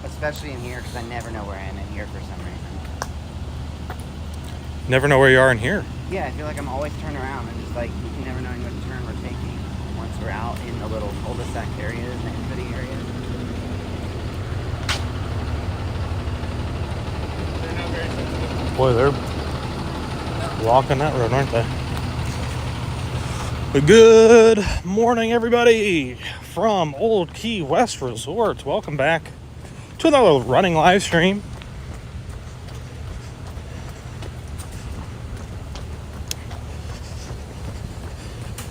Especially in here, because I never know where I am in here for some reason. Never know where you are in here? Yeah, I feel like I'm always turned around. I'm just like, never knowing what turn we're taking once we're out in the little cul-de-sac areas and city areas. Boy, they're walking that road, aren't they? Good morning, everybody, from Old Key West Resort. Welcome back to another running live stream.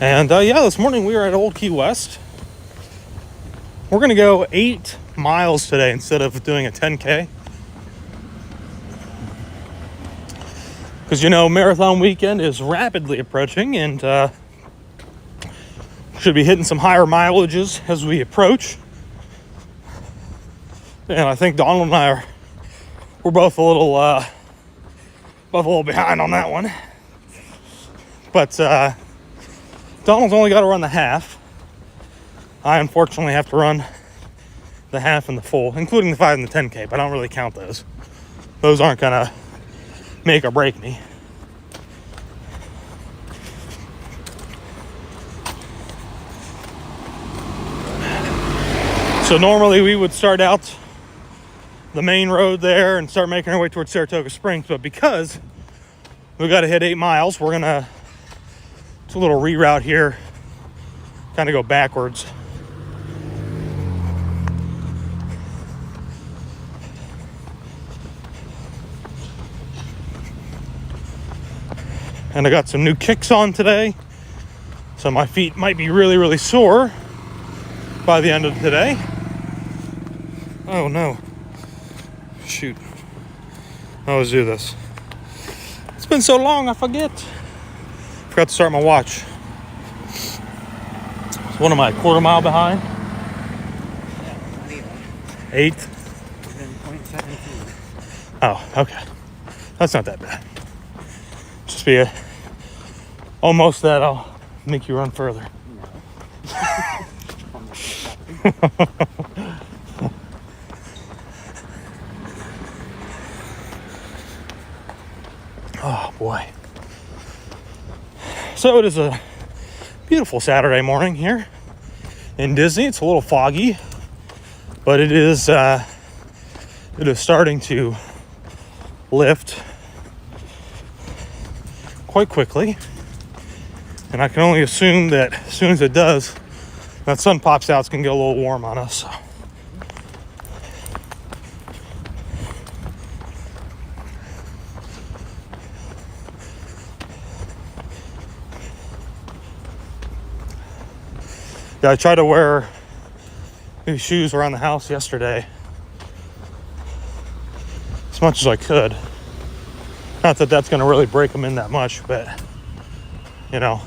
And this morning we are at Old Key West. We're going to go 8 miles today instead of doing a 10K. Because, marathon weekend is rapidly approaching, and should be hitting some higher mileages as we approach. And I think Donald and I we're both a little behind on that one. But Donald's only got to run the half. I unfortunately have to run the half and the full, including the 5 and the 10K, but I don't really count those. Those aren't gonna make or break me. So normally we would start out the main road there and start making our way towards Saratoga Springs, but because we got to hit 8 miles, we're gonna, it's a little reroute here, kind of go backwards. And I got some new kicks on today, so my feet might be really, really sore by the end of today. Oh no. Shoot. I always do this. It's been so long, I forgot to start my watch. So what am I, a quarter mile behind? 8? 0.17. Oh, okay. That's not that bad. Just be almost that I'll make you run further. No. Oh boy. So it is a beautiful Saturday morning here in Disney. It's a little foggy, but it is starting to lift quite quickly, and I can only assume that as soon as it does, that sun pops out, it's gonna get a little warm on us. So. Yeah, I tried to wear these shoes around the house yesterday as much as I could. Not that that's going to really break them in that much, but, Yeah,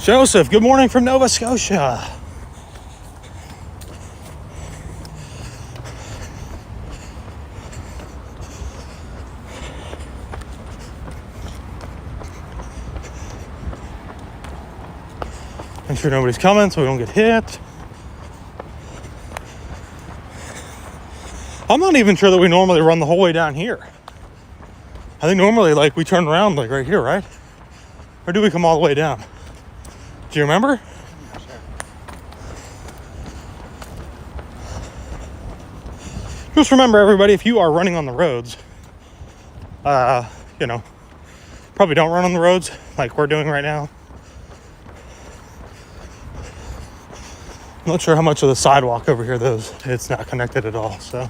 Joseph, good morning from Nova Scotia. Make sure nobody's coming so we don't get hit. I'm not even sure that we normally run the whole way down here. I think normally we turn around right here, right? Or do we come all the way down? Do you remember? I'm not sure. Just remember, everybody, if you are running on the roads, probably don't run on the roads like we're doing right now. I'm not sure how much of the sidewalk over here, though, it's not connected at all, so.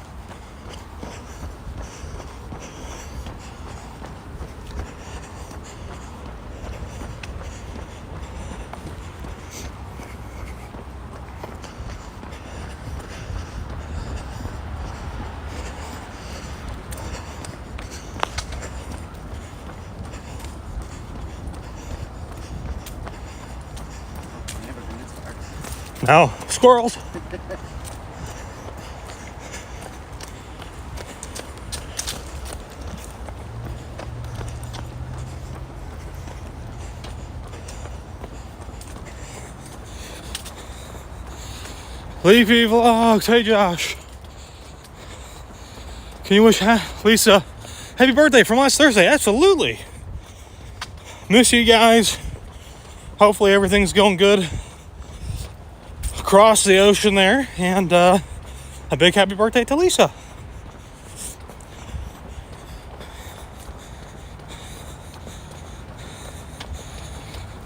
No, squirrels. Leafy Vlogs. Hey, Josh. Can you wish Lisa happy birthday from last Thursday? Absolutely. Miss you guys. Hopefully everything's going good across the ocean there. And a big happy birthday to Lisa.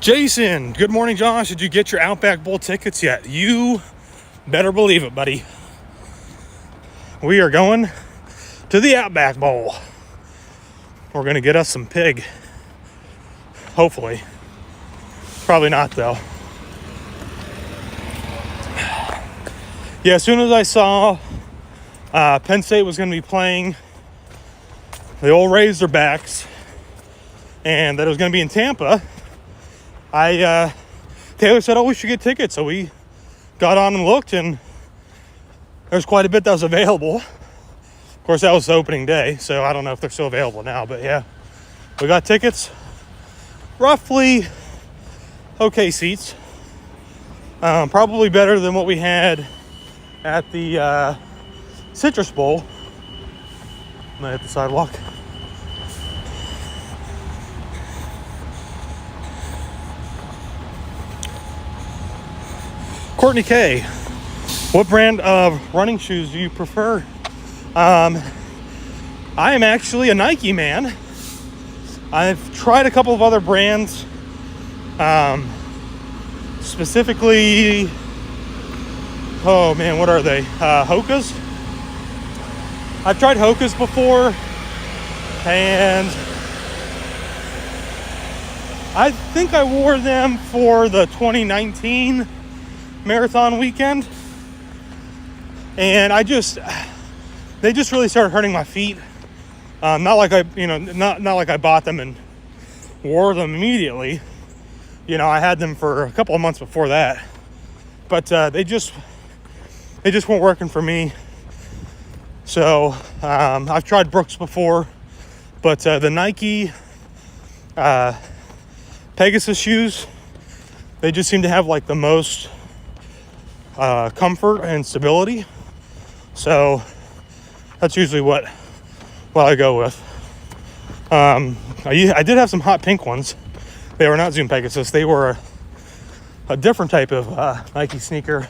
Jason, good morning, Josh. Did you get your Outback Bowl tickets yet? You better believe it, buddy. We are going to the Outback Bowl. We're going to get us some pig. Hopefully. Probably not, though. Yeah, as soon as I saw Penn State was going to be playing the old Razorbacks and that it was going to be in Tampa, Taylor said, oh, we should get tickets. So we got on and looked, and there's quite a bit that was available. Of course, that was the opening day, so I don't know if they're still available now. But yeah, we got tickets. Roughly okay seats. Probably better than what we had at the Citrus Bowl. I'm gonna hit the sidewalk. Courtney K, what brand of running shoes do you prefer? I am actually a Nike man. I've tried a couple of other brands, specifically, oh man, what are they? Hoka's. I've tried Hoka's before, and I think I wore them for the 2019 marathon weekend, and they just really started hurting my feet. Not like I bought them and wore them immediately. I had them for a couple of months before that, but they just weren't working for me. So I've tried Brooks before, but the Nike Pegasus shoes, they just seem to have like the most comfort and stability. So that's usually what I go with. I did have some hot pink ones. They were not Zoom Pegasus. They were a different type of Nike sneaker,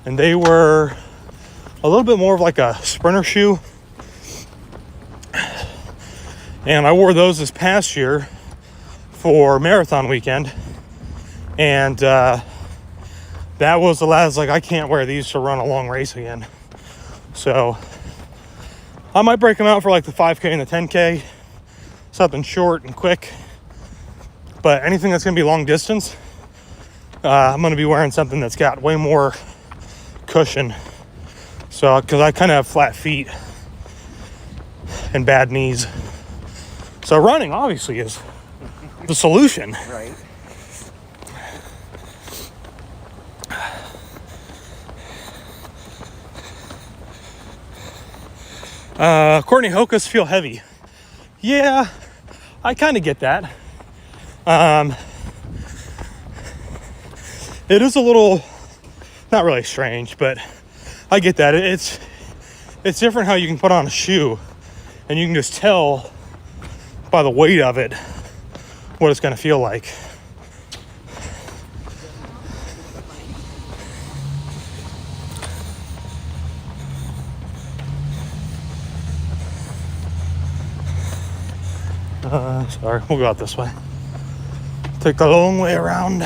and they were a little bit more of like a sprinter shoe. And I wore those this past year for marathon weekend, and that was the last, I can't wear these to run a long race again. So I might break them out for like the 5K and the 10K, something short and quick. But anything that's going to be long distance, I'm going to be wearing something that's got way more cushion. So, because I kind of have flat feet and bad knees. So running obviously is the solution. Right. Courtney, Hoka's feel heavy. Yeah, I kind of get that. It is a little, not really strange, but I get that. It's different how you can put on a shoe and you can just tell by the weight of it what it's going to feel like. Sorry, we'll go out this way. Take the long way around.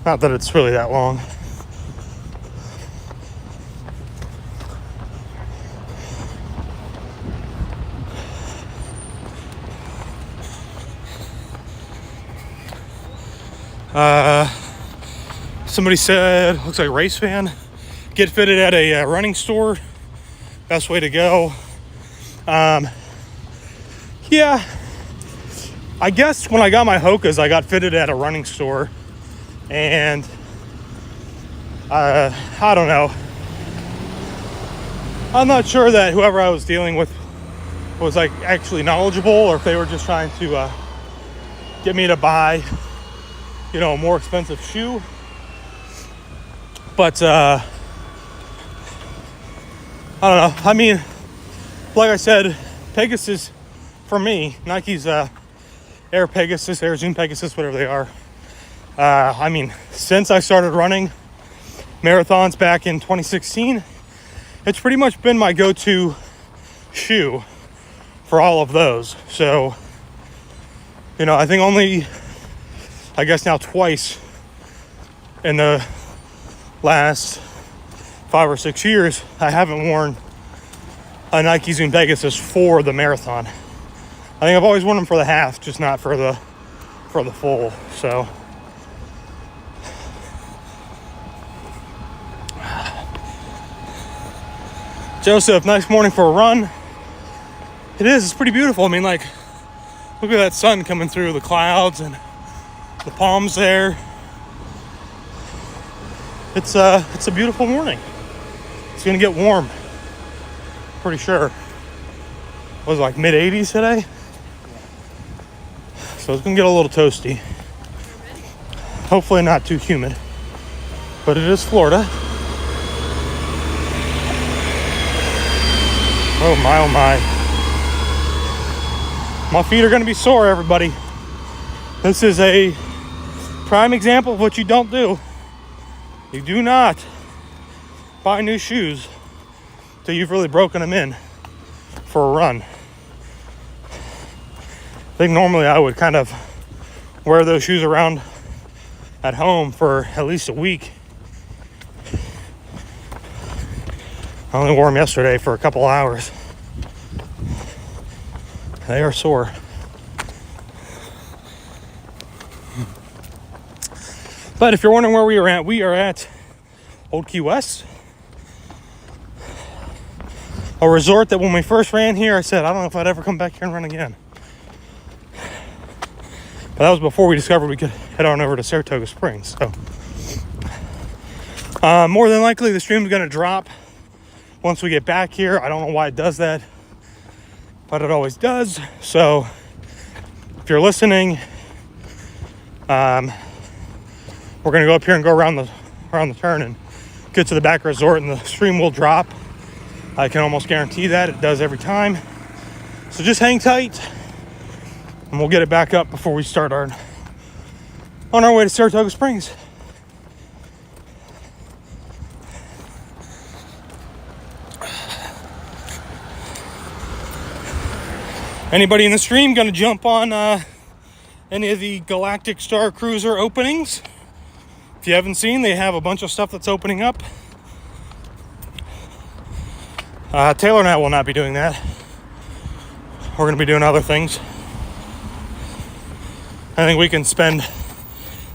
Not that it's really that long. Somebody said, looks like race fan, get fitted at a running store. Best way to go. Yeah, I guess when I got my Hoka's, I got fitted at a running store, and I don't know. I'm not sure that whoever I was dealing with was like actually knowledgeable, or if they were just trying to get me to buy, a more expensive shoe. But I don't know. I mean, like I said, Pegasus for me, Nike's Air Pegasus, Air Zoom Pegasus, whatever they are. I mean, since I started running marathons back in 2016, it's pretty much been my go-to shoe for all of those. So, you know, I think only, I guess now twice in the last 5 or 6 years, I haven't worn a Nike Zoom Pegasus for the marathon. I think I've always worn them for the half, just not for the full. So Joseph, nice morning for a run. It is, it's pretty beautiful. I mean, like, look at that sun coming through the clouds and the palms there. It's a beautiful morning. It's gonna get warm, pretty sure. Was it like mid-80s today? So it's gonna get a little toasty. Hopefully not too humid, but it is Florida. Oh my, oh my. My feet are gonna be sore, everybody. This is a prime example of what you don't do. You do not buy new shoes till you've really broken them in for a run. I think normally I would kind of wear those shoes around at home for at least a week. I only wore them yesterday for a couple hours. They are sore. But if you're wondering where we are at Old Key West. A resort that when we first ran here, I said, I don't know if I'd ever come back here and run again. But that was before we discovered we could head on over to Saratoga Springs. So, more than likely, the stream's going to drop once we get back here. I don't know why it does that, but it always does. So, if you're listening, we're going to go up here and go around the turn and get to the back resort, and the stream will drop. I can almost guarantee that. It does every time. So just hang tight, and we'll get it back up before we start on our way to Saratoga Springs. Anybody in the stream gonna jump on any of the Galactic Star Cruiser openings? If you haven't seen, they have a bunch of stuff that's opening up. Taylor and I will not be doing that. We're going to be doing other things. I think we can spend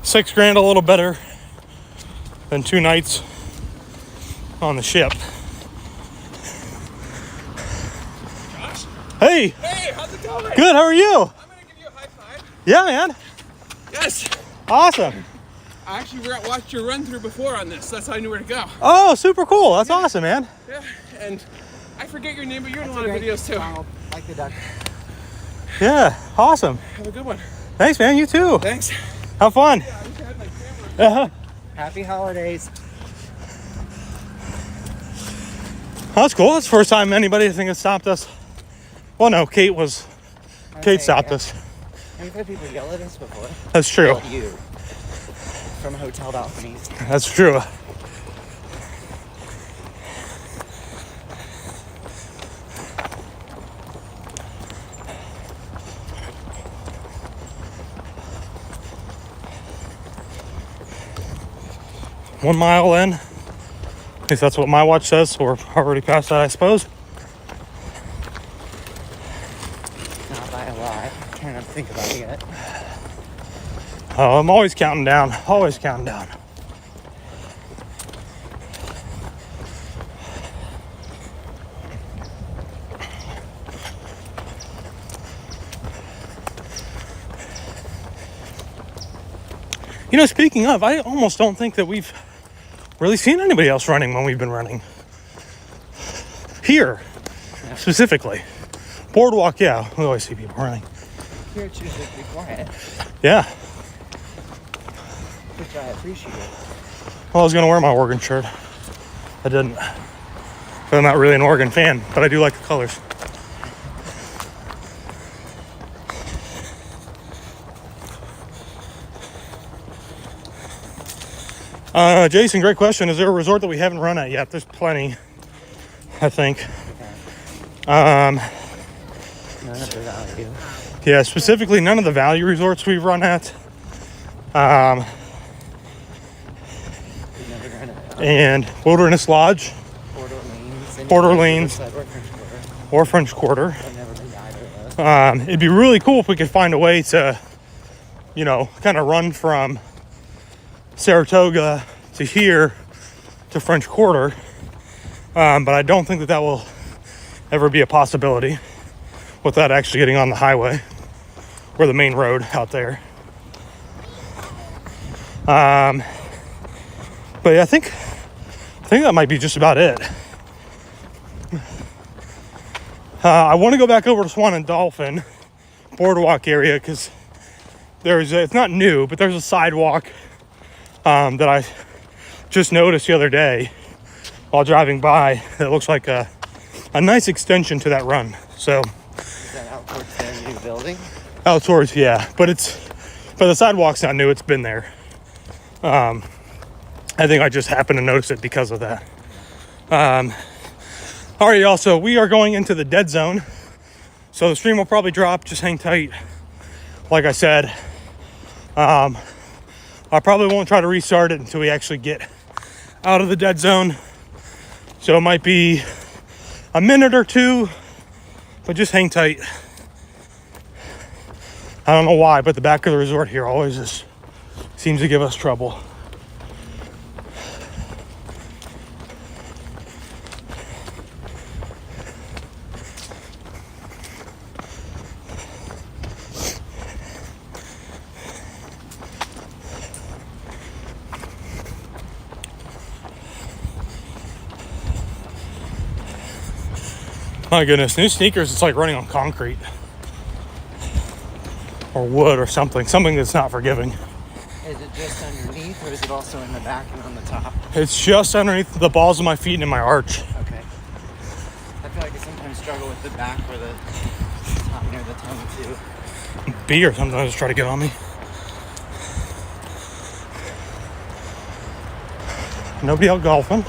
$6,000 a little better than 2 nights on the ship. Josh? Hey! Hey, how's it going? Good, how are you? I'm going to give you a high five. Yeah, man. Yes. Awesome. I actually watched your run through before on this. That's how I knew where to go. Oh, super cool. That's awesome, man. Yeah, and I forget your name, but you're in a lot of videos too. Like the duck. Yeah, awesome. Have a good one. Thanks, man. You too. Thanks. Have fun. Yeah, I wish I had my camera. Happy holidays. That's cool. That's the first time anybody I think has stopped us. Well, no, Kate stopped us. We've had people yell at us before. That's true. Yell at you. From hotel balconies. That's true. One mile in. At least that's what my watch says, so we're already past that, I suppose. Not by a lot. Trying not to think about it yet. Oh, I'm always counting down. Always counting down. You know, speaking of, I almost don't think that we've really seen anybody else running when we've been running. Here, specifically. Boardwalk, yeah, we always see people running. Here it's usually pretty quiet, Yeah. which I appreciate. Well, I was going to wear my Oregon shirt. I didn't. I'm not really an Oregon fan, but I do like the colors. Jason, great question. Is there a resort that we haven't run at yet? There's plenty, I think. None of the value. Yeah, specifically none of the value resorts we've run at. We've never run at And Wilderness Lodge, Port Orleans, or French Quarter. I've never been to either of those. It'd be really cool if we could find a way to, you know, kind of run from Saratoga to here to French Quarter. But I don't think that will ever be a possibility without actually getting on the highway or the main road out there. But yeah, I think that might be just about it. I want to go back over to Swan and Dolphin boardwalk area because it's not new, but there's a sidewalk that I just noticed the other day while driving by that looks like a nice extension to that run. So Is that out towards their new building? out towards, yeah, but the sidewalk's not new, it's been there. I think I just happened to notice it because of that. All right, y'all, so we are going into the dead zone. So the stream will probably drop, just hang tight. Like I said, I probably won't try to restart it until we actually get out of the dead zone. So it might be a minute or two, but just hang tight. I don't know why, but the back of the resort here always just seems to give us trouble. My goodness, new sneakers, it's like running on concrete. Or wood or something that's not forgiving. Is it just underneath, or is it also in the back and on the top? It's just underneath the balls of my feet and in my arch. Okay. I feel like I sometimes struggle with the back or the top near the tongue too. Bee or something just try to get on me. Nobody out golfing.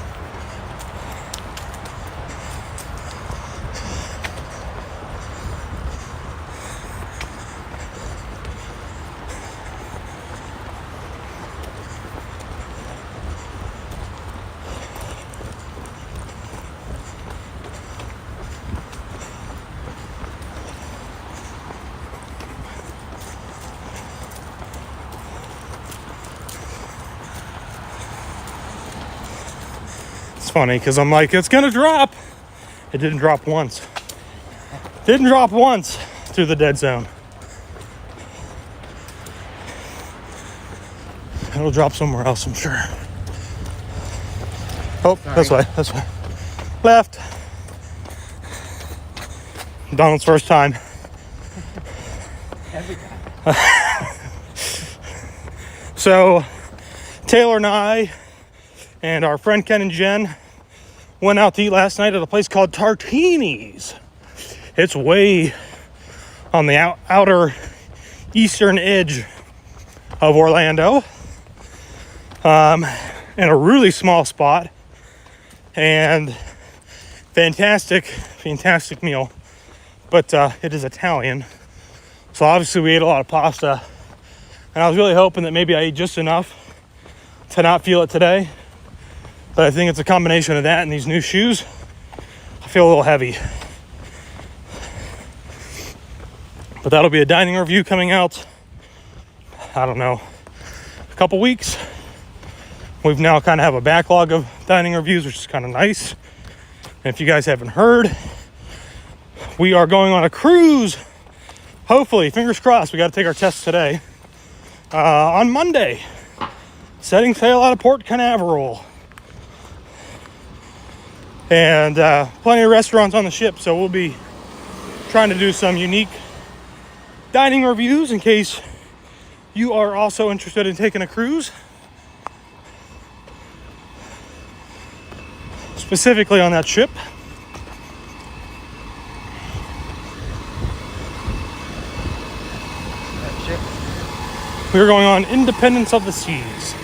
Funny because I'm like, it's gonna drop. It didn't drop once. Didn't drop once through the dead zone. It'll drop somewhere else, I'm sure. Oh, Sorry. this way. Left. Donald's first time. Every time. So Taylor and I and our friend Ken and Jen went out to eat last night at a place called Tartini's. It's way on the outer eastern edge of Orlando. In a really small spot. And fantastic meal. But it is Italian. So obviously we ate a lot of pasta. And I was really hoping that maybe I ate just enough to not feel it today. But I think it's a combination of that and these new shoes. I feel a little heavy. But that'll be a dining review coming out, I don't know, a couple weeks. We've now kind of have a backlog of dining reviews, which is kind of nice. And if you guys haven't heard, we are going on a cruise. Hopefully, fingers crossed, we got to take our test today. On Monday, setting sail out of Port Canaveral. And plenty of restaurants on the ship, so we'll be trying to do some unique dining reviews in case you are also interested in taking a cruise. specifically on that ship. That ship. We were going on Independence of the Seas.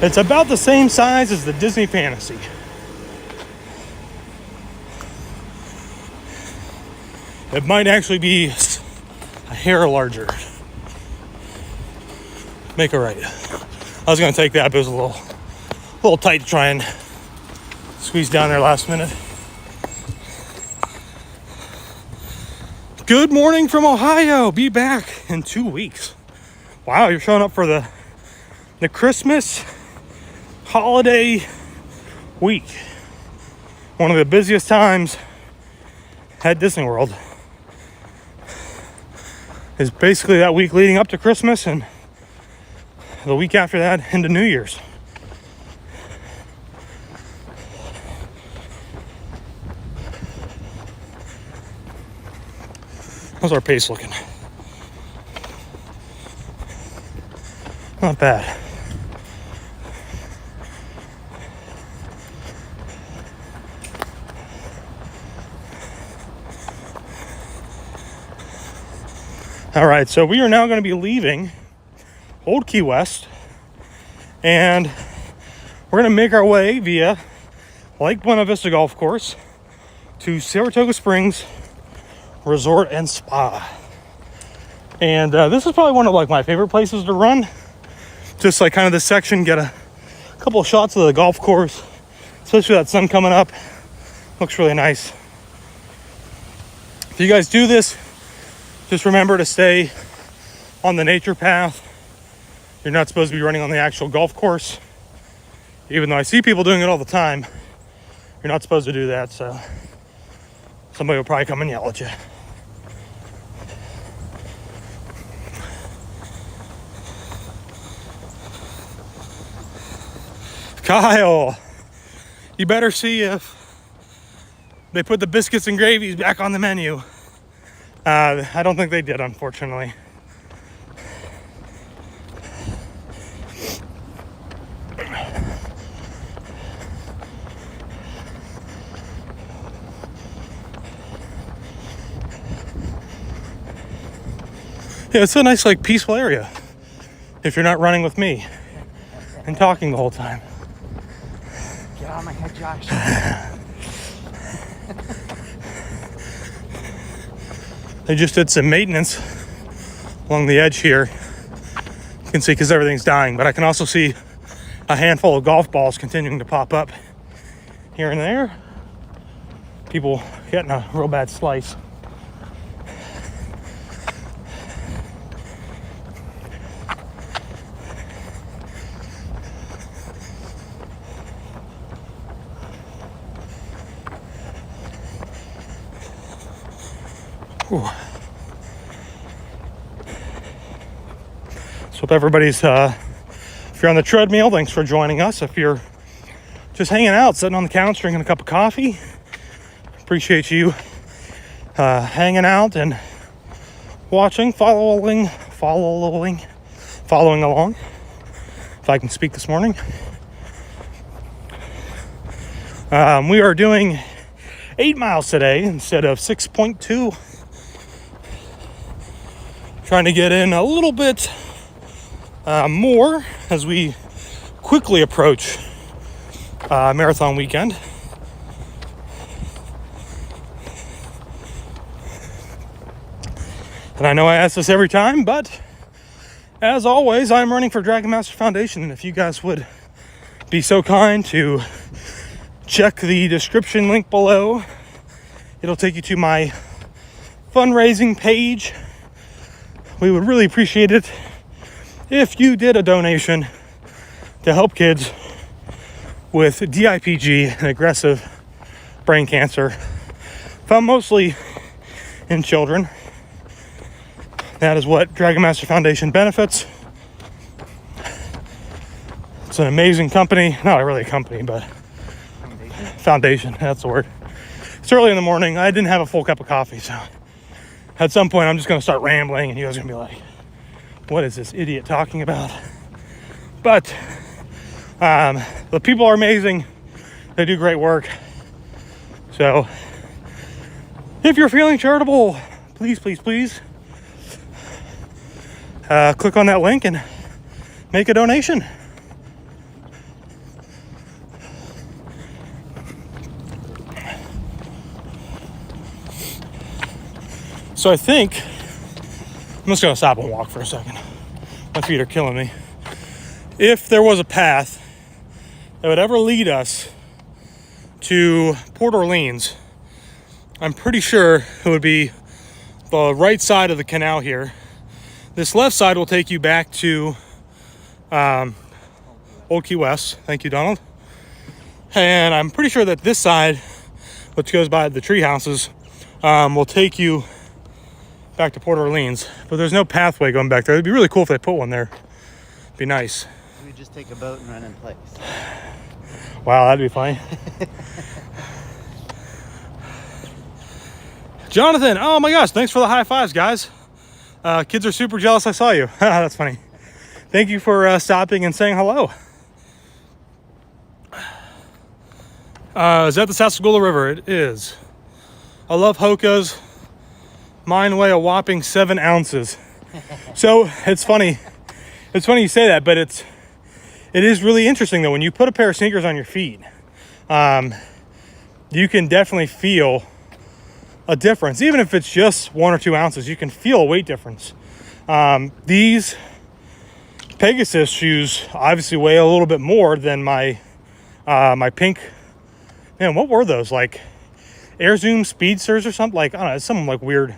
It's about the same size as the Disney Fantasy. It might actually be a hair larger. Make it right. I was going to take that, but it was a little tight to try and squeeze down there last minute. Good morning from Ohio. Be back in 2 weeks. Wow, you're showing up for the Christmas holiday week. One of the busiest times at Disney World is basically that week leading up to Christmas and the week after that into New Year's. How's our pace looking? Not bad. All right, so we are now going to be leaving Old Key West, and we're going to make our way via Lake Buena Vista Golf Course to Saratoga Springs Resort and Spa. And this is probably one of like my favorite places to run. Just like kind of this section, get a couple of shots of the golf course, especially that sun coming up. Looks really nice. If you guys do this, just remember to stay on the nature path. You're not supposed to be running on the actual golf course. Even though I see people doing it all the time, you're not supposed to do that, so somebody will probably come and yell at you. Kyle, you better see if they put the biscuits and gravies back on the menu. I don't think they did, unfortunately. Yeah, it's a nice, like, peaceful area if you're not running with me and talking the whole time. Get out of my head, Josh. They just did some maintenance along the edge here. You can see because everything's dying, but I can also see a handful of golf balls continuing to pop up here and there. People getting a real bad slice. Ooh. So if everybody's, if you're on the treadmill, thanks for joining us. If you're just hanging out, sitting on the couch, drinking a cup of coffee, appreciate you hanging out and watching, following along, if I can speak this morning. We are doing 8 miles today instead of 6.2. Trying to get in a little bit more as we quickly approach marathon weekend. And I know I ask this every time, but as always, I'm running for Dragon Master Foundation. And if you guys would be so kind to check the description link below, it'll take you to my fundraising page. We would really appreciate it if you did a donation to help kids with DIPG and aggressive brain cancer, found mostly in children. That is what Dragon Master Foundation benefits. It's an amazing company. Not really a company, but foundation, that's the word. It's early in the morning. I didn't have a full cup of coffee, so at some point I'm just going to start rambling and you guys are going to be like, what is this idiot talking about? But the people are amazing. They do great work. So if you're feeling charitable, please, please, please click on that link and make a donation. So I think I'm just gonna stop and walk for a second. My feet are killing me. If there was a path that would ever lead us to Port Orleans, I'm pretty sure it would be the right side of the canal here. This left side will take you back to Old Key West. Thank you, Donald. And I'm pretty sure that this side, which goes by the tree houses, will take you back to Port Orleans. But there's no pathway going back there. It'd be really cool if they put one there. It'd be nice. We just take a boat and run in place. Wow, that'd be funny. Jonathan, oh my gosh, thanks for the high fives, guys. Kids are super jealous I saw you. That's funny. Thank you for stopping and saying hello. Is that the Sassagoula River? It is. I love Hoka's. Mine weigh a whopping 7 ounces. So it's funny. It's funny you say that, but it is really interesting though. When you put a pair of sneakers on your feet, you can definitely feel a difference. Even if it's just 1 or 2 ounces, you can feel a weight difference. These Pegasus shoes obviously weigh a little bit more than my pink. Man, what were those? Like Air Zoom Speedsters or something? Like, I don't know, it's some like weird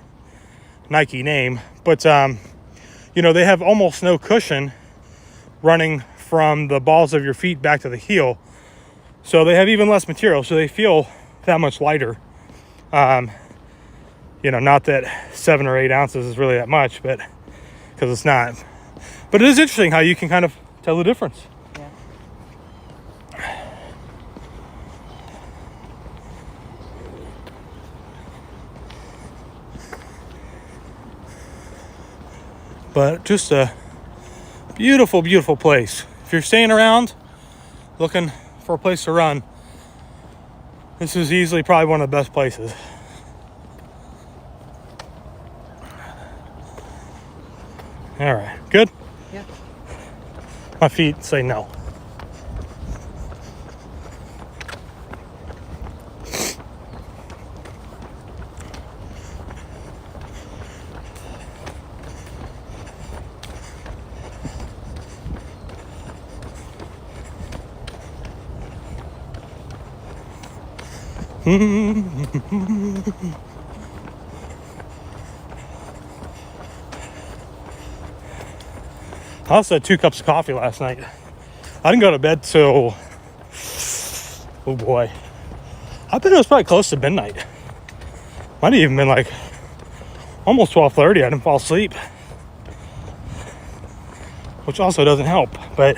Nike name. But you know, they have almost no cushion running from the balls of your feet back to the heel. So they have even less material, so they feel that much lighter. You know, not that 7 or 8 ounces is really that much, but because it's not. But it is interesting how you can kind of tell the difference. Yeah. But just a beautiful, beautiful place. If you're staying around looking for a place to run, this is easily probably one of the best places. All right, good? Yeah. My feet say no. I also had 2 cups of coffee last night. I didn't go to bed till, oh boy, I bet it was probably close to midnight. Might have even been like almost 12:30. I didn't fall asleep, which also doesn't help. But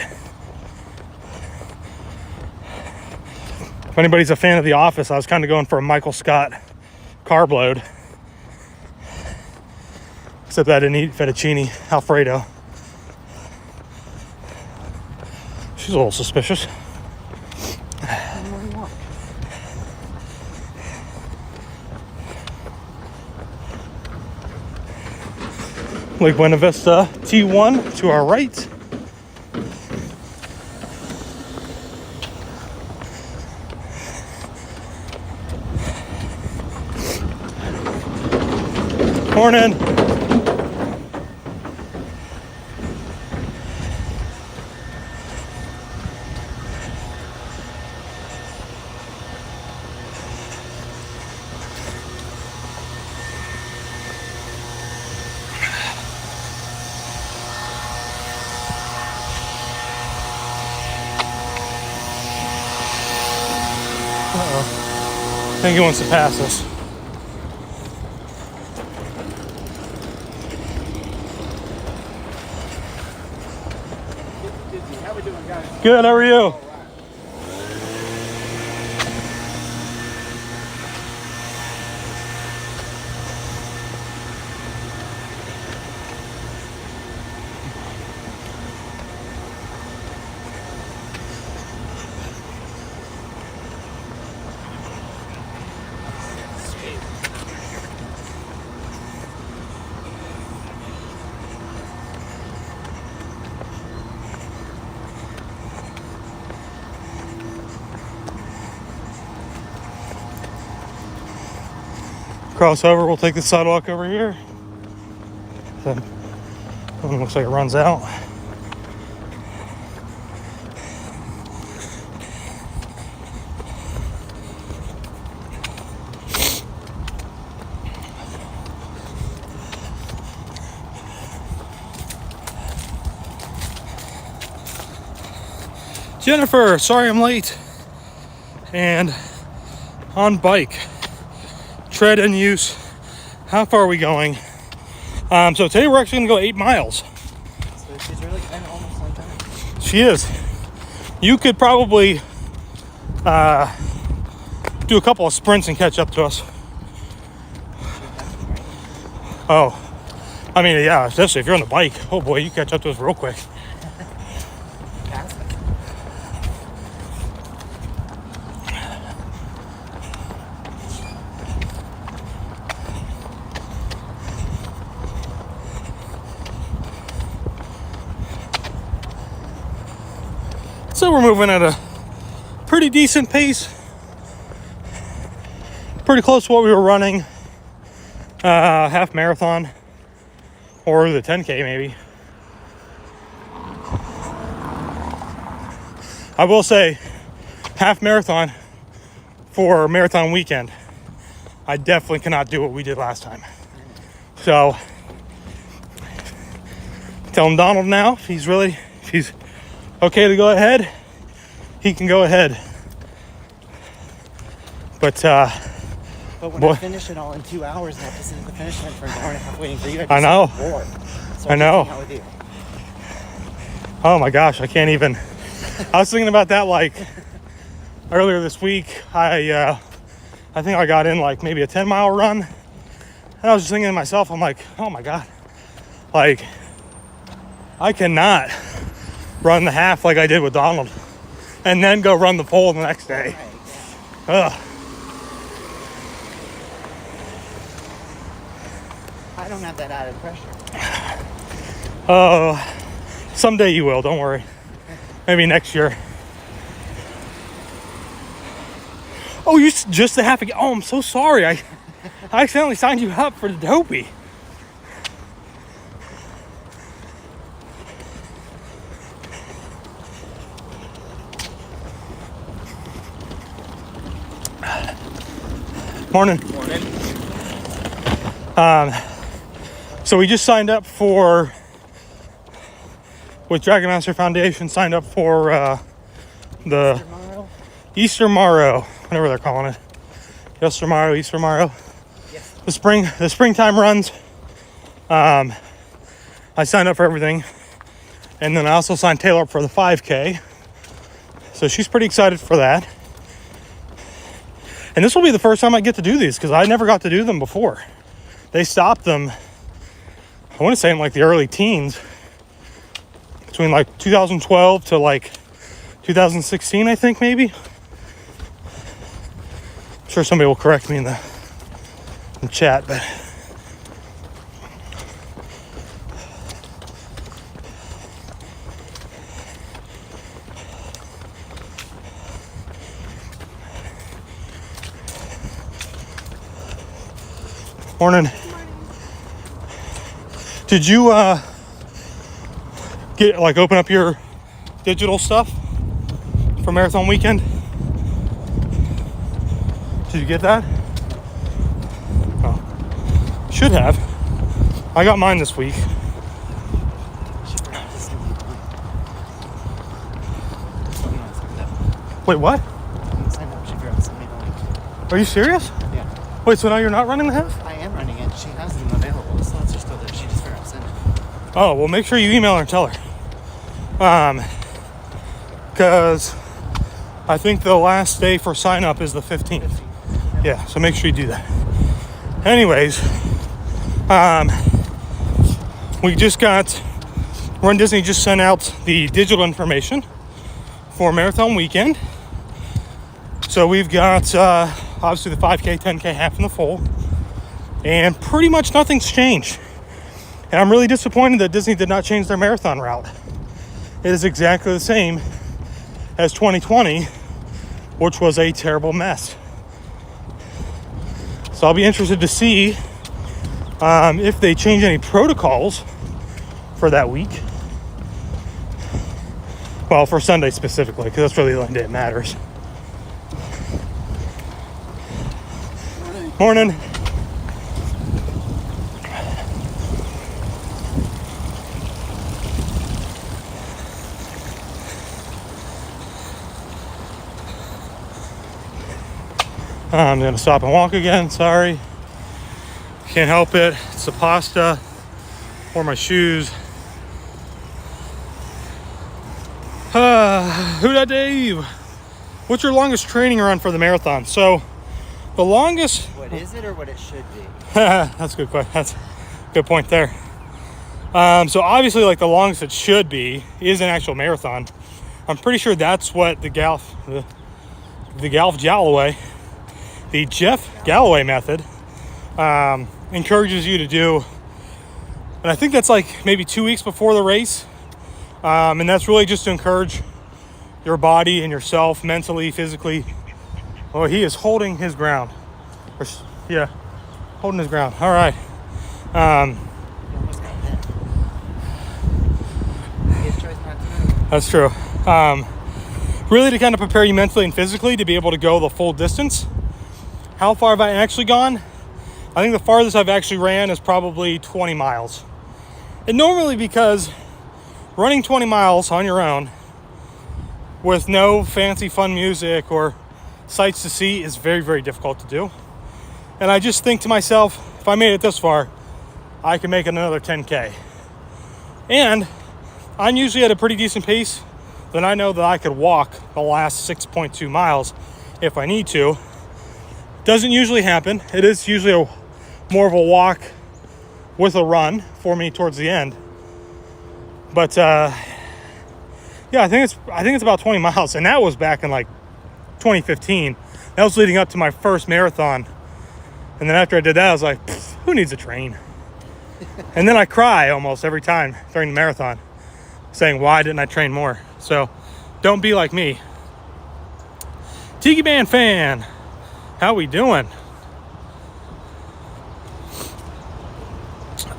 if anybody's a fan of The Office, I was kind of going for a Michael Scott carb load, except I didn't eat fettuccine Alfredo. She's a little suspicious. Lake Buena Vista T1 to our right. Morning. I think he wants to pass us. How we doing, guys? Good, how are you? cross over, we'll take the sidewalk over here. Then one looks like it runs out. Jennifer, sorry I'm late. And on bike, tread in use. How far are we going? So today we're actually gonna go 8 miles. So she's really kind of almost on time. She is. You could probably do a couple of sprints and catch up to us. Oh, I mean, yeah, especially if you're on the bike. Oh boy, you catch up to us real quick. So we're moving at a pretty decent pace. Pretty close to what we were running. Half marathon. Or the 10K maybe. I will say, half marathon for marathon weekend. I definitely cannot do what we did last time. So, telling Donald now, if he's okay to go ahead, he can go ahead. But when I finish it all in 2 hours, I have to sit at the finish line for an hour and a half waiting for you. I know. So I know. Out with you. Oh my gosh, I can't even. I was thinking about that like earlier this week. I think I got in like maybe a 10-mile run, and I was just thinking to myself, I'm like, oh my god, like I cannot run the half like I did with Donald and then go run the full the next day. Ugh. I don't have that added pressure. Oh, someday you will, don't worry. Maybe next year. Oh, you just the half again. Oh, I'm so sorry. I accidentally signed you up for the dopey. Morning. Morning. So we just signed up with Dragon Master Foundation, signed up for the Easter Morrow, whatever they're calling it. Easter Morrow. Yes. The springtime runs. I signed up for everything. And then I also signed Taylor up for the 5K. So she's pretty excited for that. And this will be the first time I get to do these because I never got to do them before. They stopped them, I want to say in like the early teens, between like 2012 to like 2016, I think maybe. I'm sure somebody will correct me in the chat, but morning. Did you open up your digital stuff for marathon weekend? Did you get that? Oh, should have. I got mine this week. Wait, what? Are you serious? Yeah. Wait, so now you're not running the half? I am running it. She has them available. The slots are still there. She just forgot to send it. Oh, well, make sure you email her and tell her. Because I think the last day for sign up is the 15th. Yeah, so make sure you do that. Anyways, we just got, Run Disney just sent out the digital information for marathon weekend. So we've got, obviously the 5K, 10K, half and the full. And pretty much nothing's changed. And I'm really disappointed that Disney did not change their marathon route. It is exactly the same as 2020, which was a terrible mess. So I'll be interested to see if they change any protocols for that week. Well, for Sunday specifically, because that's really the only day it matters. Morning. I'm gonna stop and walk again, sorry. Can't help it, it's the pasta or my shoes. Who dat Dave? What's your longest training run for the marathon? So, the longest... What is it or what it should be? That's a good question, that's a good point there. So obviously like the longest it should be is an actual marathon. I'm pretty sure that's what the Jeff Galloway method encourages you to do. And I think that's like maybe 2 weeks before the race. And that's really just to encourage your body and yourself mentally, physically. Oh, he is holding his ground. Yeah, holding his ground. All right. You almost got hit. His choice not to move. That's true. Really to kind of prepare you mentally and physically to be able to go the full distance. How far have I actually gone? I think the farthest I've actually ran is probably 20 miles. And normally because running 20 miles on your own with no fancy fun music or sights to see is very, very difficult to do. And I just think to myself, if I made it this far, I can make another 10K. And I'm usually at a pretty decent pace. Then I know that I could walk the last 6.2 miles if I need to. Doesn't usually happen. It is usually more of a walk with a run for me towards the end. But yeah, I think it's about 20 miles, and that was back in like 2015. That was leading up to my first marathon. And then after I did that, I was like, who needs a train? And then I cry almost every time during the marathon, saying, why didn't I train more? So don't be like me. Tiki Band fan, how we doing?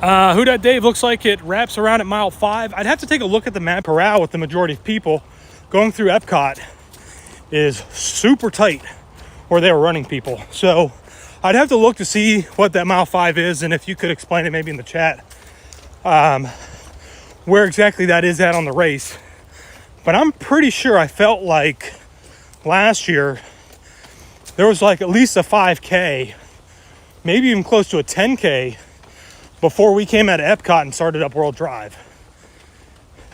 Who dat Dave? Looks like it wraps around at mile 5. I'd have to take a look at the map. Corral with the majority of people going through Epcot is super tight where they were running people. So I'd have to look to see what that mile 5 is, and if you could explain it maybe in the chat where exactly that is at on the race. But I'm pretty sure I felt like last year there was like at least a 5K, maybe even close to a 10K before we came out of Epcot and started up World Drive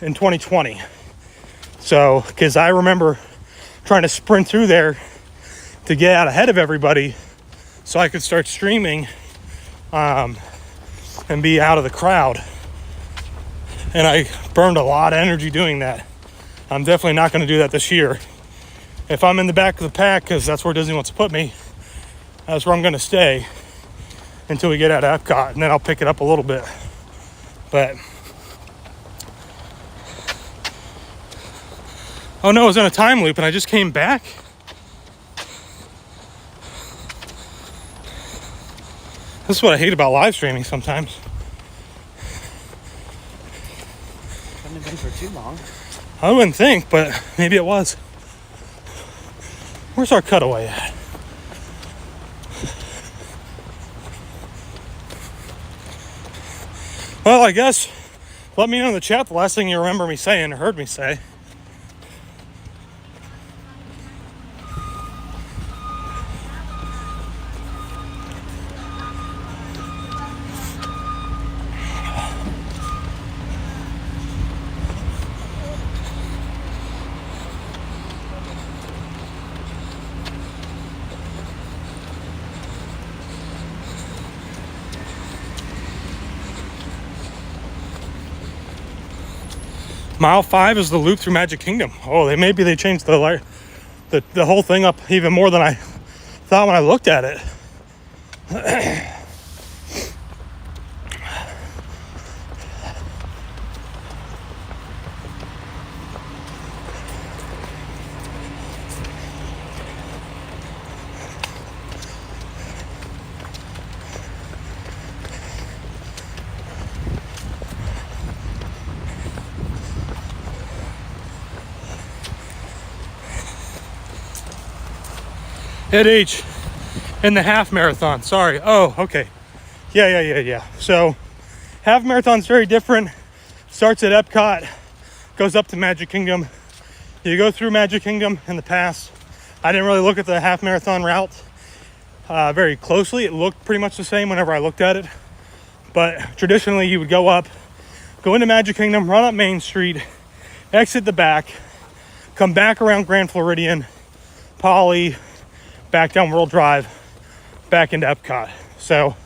in 2020. So, because I remember trying to sprint through there to get out ahead of everybody so I could start streaming and be out of the crowd. And I burned a lot of energy doing that. I'm definitely not going to do that this year. If I'm in the back of the pack, because that's where Disney wants to put me, that's where I'm going to stay until we get out of Epcot, and then I'll pick it up a little bit. But oh no, I was in a time loop and I just came back. This is what I hate about live streaming sometimes. Couldn't have been for too long. I wouldn't think, but maybe it was. Where's our cutaway at? Well, I guess let me know in the chat the last thing you remember me saying or heard me say. Mile 5 is the loop through Magic Kingdom. Oh, maybe they changed the whole thing up even more than I thought when I looked at it. at H in the half marathon. Sorry. Oh, okay. Yeah. So half marathon's very different. Starts at Epcot, goes up to Magic Kingdom. You go through Magic Kingdom in the past. I didn't really look at the half marathon route very closely. It looked pretty much the same whenever I looked at it. But traditionally, you would go up, go into Magic Kingdom, run up Main Street, exit the back, come back around Grand Floridian, Poly, back down World Drive, back into Epcot. So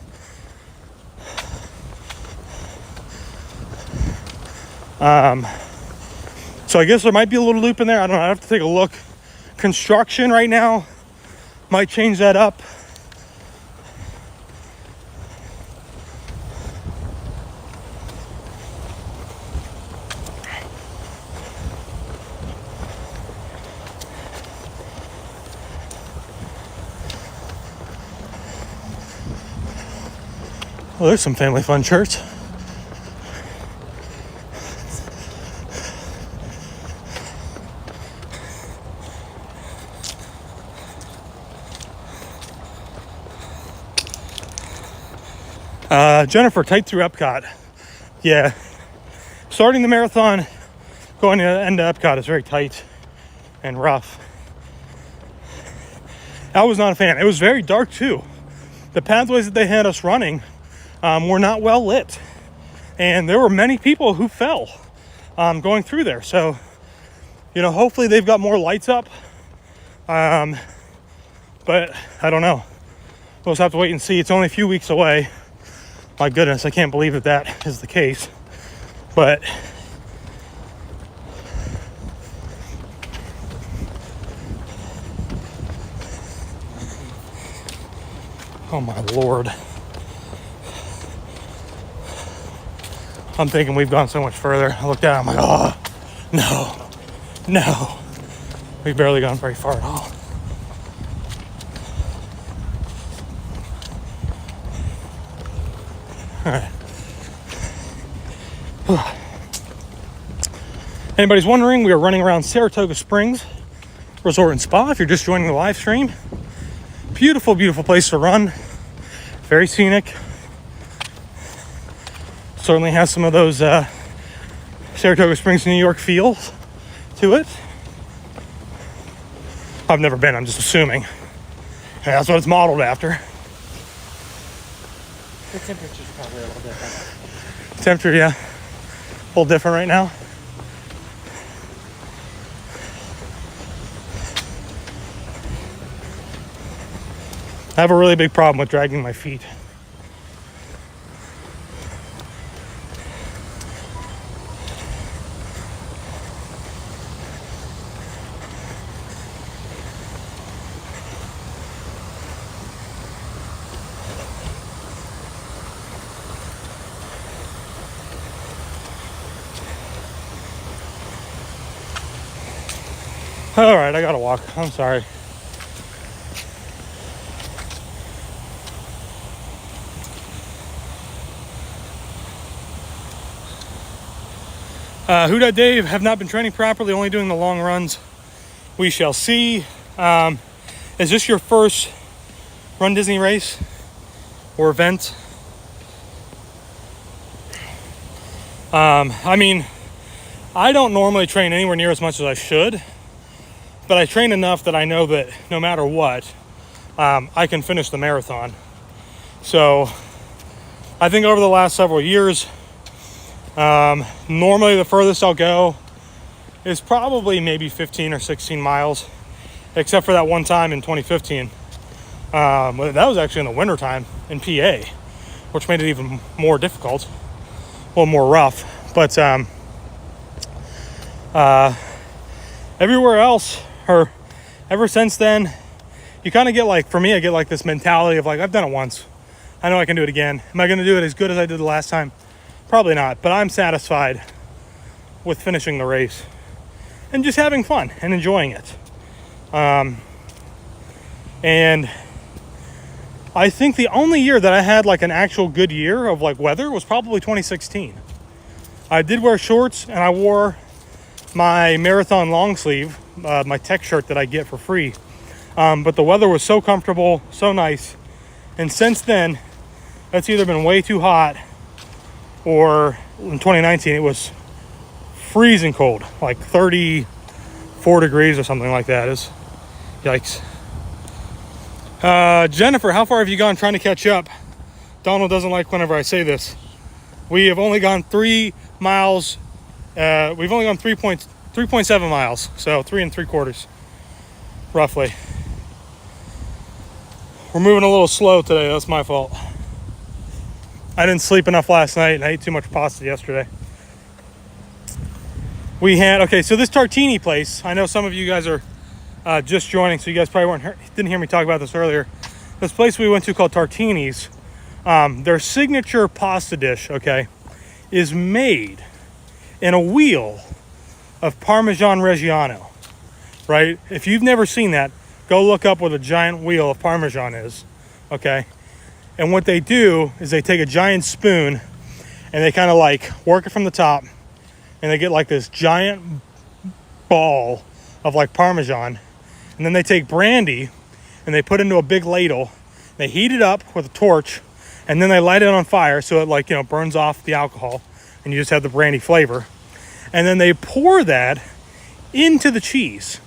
I guess there might be a little loop in there. I don't know. I have to take a look. Construction right now might change that up. Well, there's some family fun shirts. Jennifer, tight through Epcot. Yeah. Starting the marathon, going to the end of Epcot is very tight and rough. I was not a fan. It was very dark too. The pathways that they had us running were not well lit. And there were many people who fell going through there. So, hopefully they've got more lights up. But I don't know. We'll just have to wait and see. It's only a few weeks away. My goodness, I can't believe that is the case. But oh my Lord. I'm thinking we've gone so much further. I looked at it, I'm like, oh, no. We've barely gone very far at all. All right. Anybody's wondering, we are running around Saratoga Springs Resort and Spa. If you're just joining the live stream, beautiful place to run. Very scenic. Certainly has some of those Saratoga Springs, New York feels to it. I've never been, I'm just assuming. And that's what it's modeled after. The temperature's probably a little different. Temperature, yeah. A little different right now. I have a really big problem with dragging my feet. All right, I gotta walk. I'm sorry. Who Dat Dave, have not been training properly, only doing the long runs. We shall see. Is this your first Run Disney race or event? I mean, I don't normally train anywhere near as much as I should, but I train enough that I know that no matter what, I can finish the marathon. So I think over the last several years, normally the furthest I'll go is probably maybe 15 or 16 miles, except for that one time in 2015. That was actually in the wintertime in PA, which made it even more difficult, a little more rough. But everywhere else, or ever since then, you kind of get like, for me, I get like this mentality of like, I've done it once. I know I can do it again. Am I going to do it as good as I did the last time? Probably not, but I'm satisfied with finishing the race and just having fun and enjoying it. And I think the only year that I had like an actual good year of like weather was probably 2016. I did wear shorts and I wore my marathon long sleeve, my tech shirt that I get for free But the weather was so comfortable, so nice. And since then, it's either been way too hot, or in 2019 it was freezing cold, like 34 degrees or something like that. Is yikes. Jennifer, how far have you gone trying to catch up? Donald doesn't like whenever I say this. We have only gone 3 miles. We've only gone 3.7 miles, so 3 3/4 roughly. We're moving a little slow today. That's my fault. I didn't sleep enough last night and I ate too much pasta yesterday. We had, okay, so this tartini place, I know some of you guys are just joining, so you guys probably didn't hear me talk about this earlier. This place we went to called Tartini's, their signature pasta dish, okay, is made in a wheel of Parmesan Reggiano, right? If you've never seen that, go look up what a giant wheel of Parmesan is, okay? And what they do is they take a giant spoon and they kind of like work it from the top, and they get like this giant ball of like Parmesan. And then they take brandy and they put it into a big ladle. They heat it up with a torch, and then they light it on fire so it, like, you know, burns off the alcohol and you just have the brandy flavor. And then they pour that into the cheese.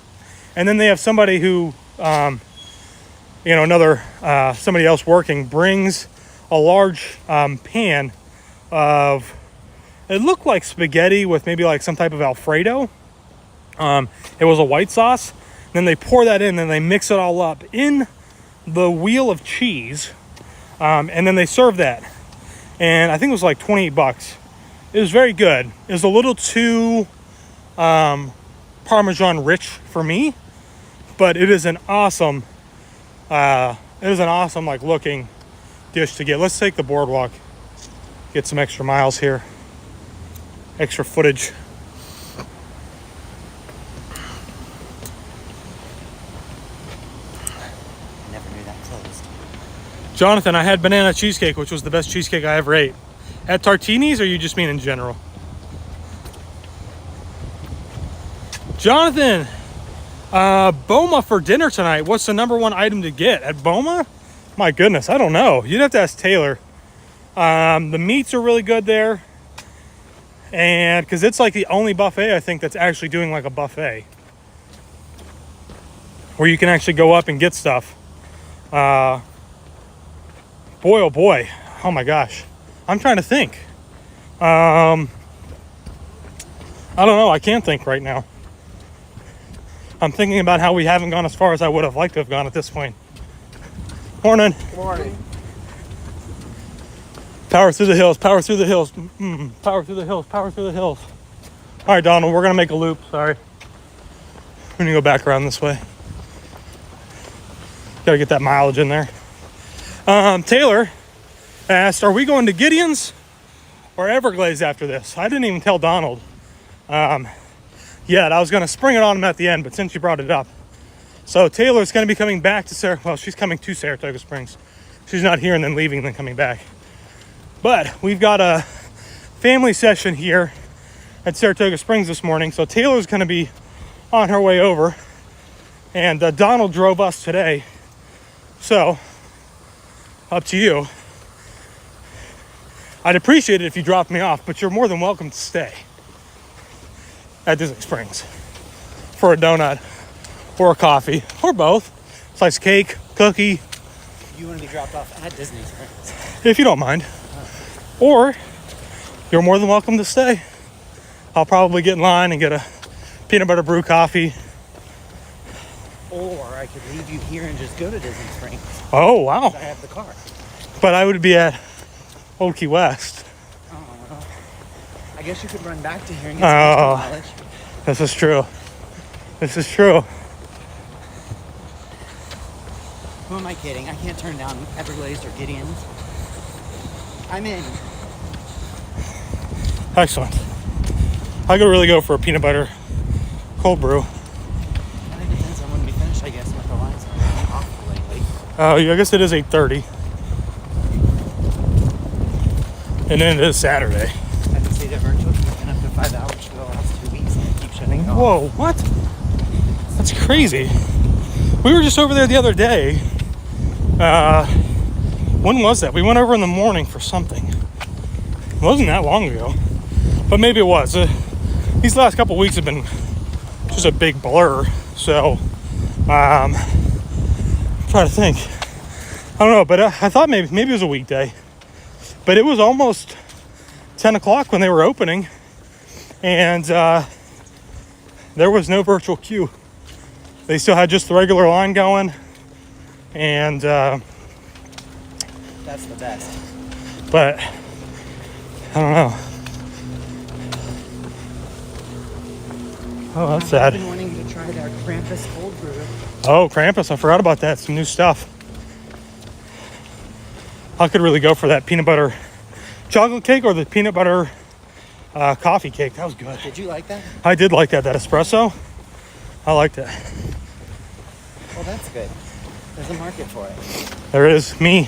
And then they have somebody who, you know, somebody else working brings a large pan of, it looked like spaghetti with maybe like some type of Alfredo. It was a white sauce. Then they pour that in, and they mix it all up in the wheel of cheese, and then they serve that. And I think it was like $28. It was very good. It was a little too Parmesan rich for me, but it is an awesome, like looking dish to get. Let's take the boardwalk, get some extra miles here, extra footage. Jonathan, I had banana cheesecake, which was the best cheesecake I ever ate. At Tartini's, or you just mean in general? Jonathan, Boma for dinner tonight. What's the #1 item to get at Boma? My goodness, I don't know. You'd have to ask Taylor. The meats are really good there. And because it's like the only buffet, I think, that's actually doing like a buffet, where you can actually go up and get stuff. Boy, oh boy. Oh my gosh. I'm trying to think. I don't know. I can't think right now. I'm thinking about how we haven't gone as far as I would have liked to have gone at this point. Morning. Morning. Power through the hills. Power through the hills. Power through the hills. Power through the hills. All right, Donald. We're going to make a loop. Sorry. We're going to go back around this way. Got to get that mileage in there. Taylor asked, are we going to Gideon's or Everglades after this? I didn't even tell Donald yet. I was going to spring it on him at the end, but since you brought it up. So Taylor's going to be coming back to she's coming to Saratoga Springs. She's not here and then leaving and then coming back. But we've got a family session here at Saratoga Springs this morning. So Taylor's going to be on her way over. And Donald drove us today. So, up to you. I'd appreciate it if you dropped me off, but you're more than welcome to stay at Disney Springs for a donut or a coffee or both. Slice of cake, cookie. You want to be dropped off at Disney Springs? If you don't mind. Or you're more than welcome to stay. I'll probably get in line and get a peanut butter brew coffee. Or I could leave you here and just go to Disney Springs. Oh, wow. I have the car. But I would be at Old Key West. Oh, well, I guess you could run back to here and get some extra mileage. This is true. This is true. Who am I kidding? I can't turn down Everglades or Gideon's. I'm in. Excellent. I could really go for a peanut butter cold brew. It depends on when we finish, I guess, with the lines off lately. Oh, I guess it is 8:30. And then it is Saturday. I can see that virtual has been up to 5 hours for the last 2 weeks and they keep shutting off. Whoa, what? That's crazy. We were just over there the other day. When was that? We went over in the morning for something. It wasn't that long ago, but maybe it was. These last couple weeks have been just a big blur. So, I'm trying to think. I don't know, but I thought maybe it was a weekday. But it was almost 10 o'clock when they were opening, and there was no virtual queue. They still had just the regular line going, and That's the best. but I don't know. Oh, that's I've sad. been wanting to try their Krampus cold brew. Oh, Krampus, I forgot about that. Some new stuff. I could really go for that peanut butter chocolate cake or the peanut butter coffee cake. That was good. Did you like that? I did like that espresso. I liked it. Well, that's good. There's a market for it. There is. Me.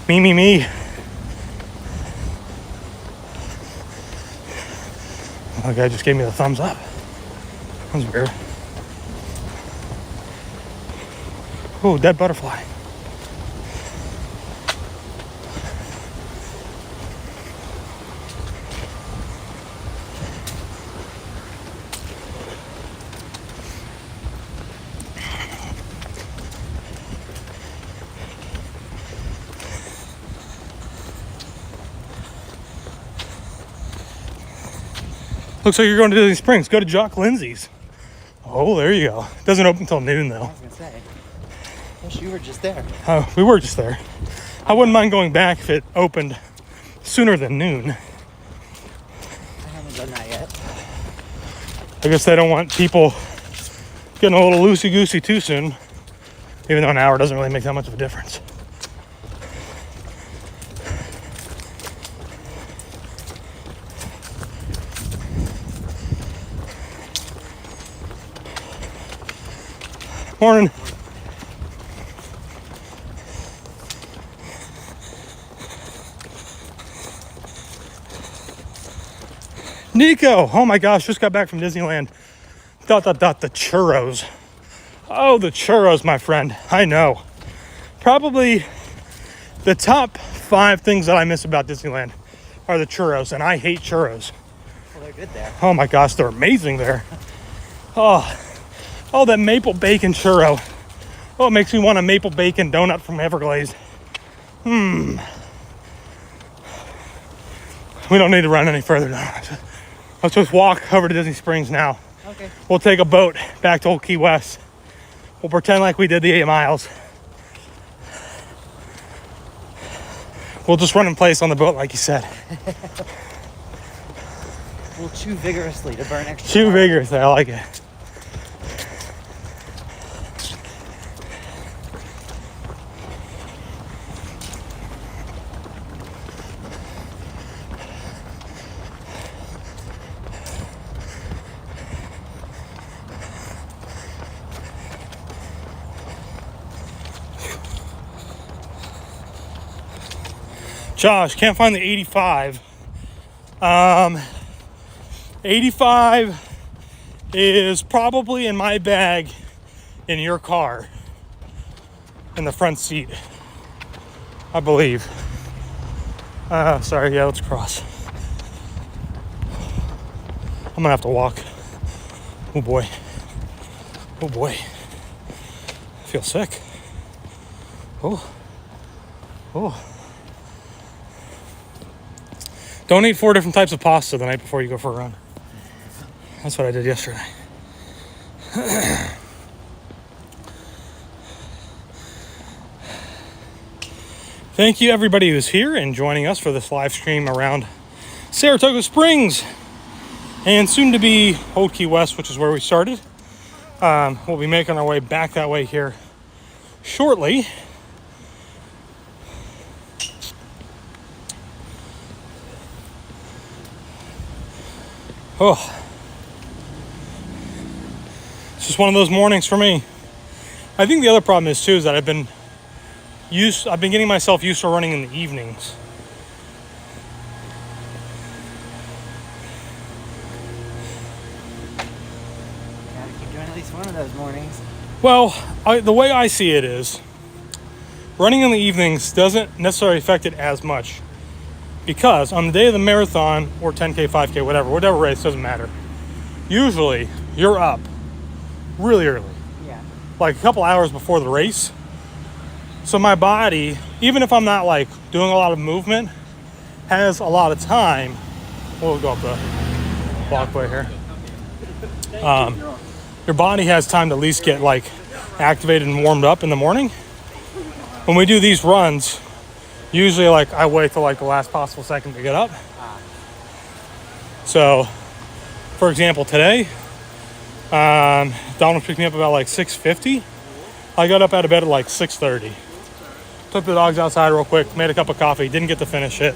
me. Oh, the guy just gave me the thumbs up. That was weird. Oh, dead butterfly. Looks like you're going to Disney Springs. Go to Jock Lindsay's. Oh, there you go. Doesn't open until noon, though. I was going to say. Wish you were just there. We were just there. I wouldn't mind going back if it opened sooner than noon. I haven't done that yet. I guess they don't want people getting a little loosey-goosey too soon, even though an hour doesn't really make that much of a difference. Morning. Nico, oh my gosh, just got back from Disneyland. The churros. Oh, the churros, my friend. I know. Probably the top 5 things that I miss about Disneyland are the churros, and I hate churros. Well, they're good there. Oh my gosh, they're amazing there. Oh, that maple bacon churro. Oh, it makes me want a maple bacon donut from Everglazed. We don't need to run any further now. Let's just walk over to Disney Springs now. Okay. We'll take a boat back to Old Key West. We'll pretend like we did the 8 miles. We'll just run in place on the boat like you said. We'll chew vigorously to burn extra. Chew vigorously, I like it. Josh, can't find the 85. 85 is probably in my bag in your car, in the front seat, I believe. Sorry, yeah, let's cross. I'm gonna have to walk. Oh boy. Oh boy. I feel sick. Oh. Don't eat 4 different types of pasta the night before you go for a run. That's what I did yesterday. Thank you everybody who's here and joining us for this live stream around Saratoga Springs and soon to be Old Key West, which is where we started. We'll be making our way back that way here shortly. Oh, it's just one of those mornings for me. I think the other problem is too is that I've been getting myself used to running in the evenings. Gotta keep doing at least one of those mornings. Well, the way I see it is, running in the evenings doesn't necessarily affect it as much. Because on the day of the marathon, or 10K, 5K, whatever race, doesn't matter. Usually, you're up really early. Yeah. Like a couple hours before the race. So my body, even if I'm not like doing a lot of movement, has a lot of time. We'll go up the walkway here. Your body has time to at least get like activated and warmed up in the morning. When we do these runs, usually like I wait till like the last possible second to get up. So, for example, today, Donald picked me up about like 6:50. I got up out of bed at like 6:30. Took the dogs outside real quick, made a cup of coffee, didn't get to finish it.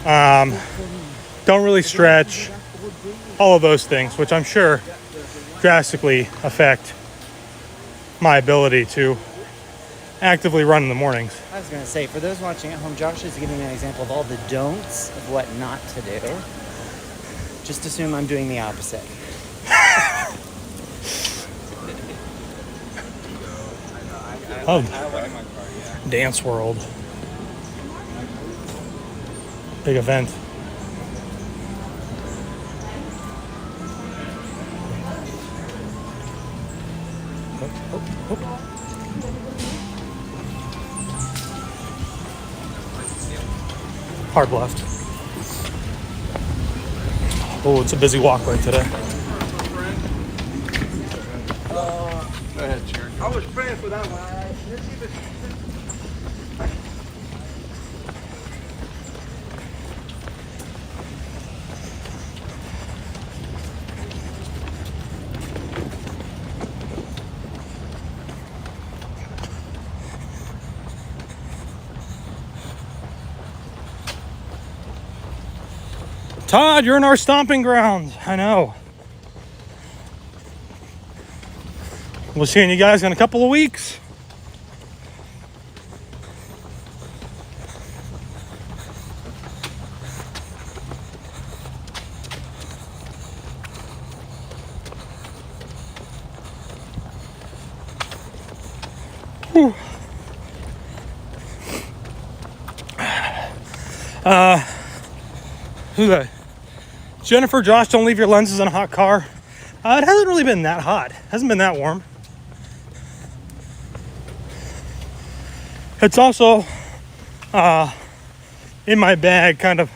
Don't really stretch, all of those things, which I'm sure drastically affect my ability to actively run in the mornings. I was going to say, for those watching at home, Josh is giving an example of all the don'ts of what not to do. Just assume I'm doing the opposite. Oh, Dance World. Big event. Hard left. Oh, it's a busy walkway today. Go ahead, Sharon. I was praying for that one. Todd, you're in our stomping grounds. I know. We'll see you guys in a couple of weeks. Whew. Who's that? Jennifer, Josh, don't leave your lenses in a hot car. It hasn't really been that hot. Hasn't been that warm. It's also in my bag, kind of,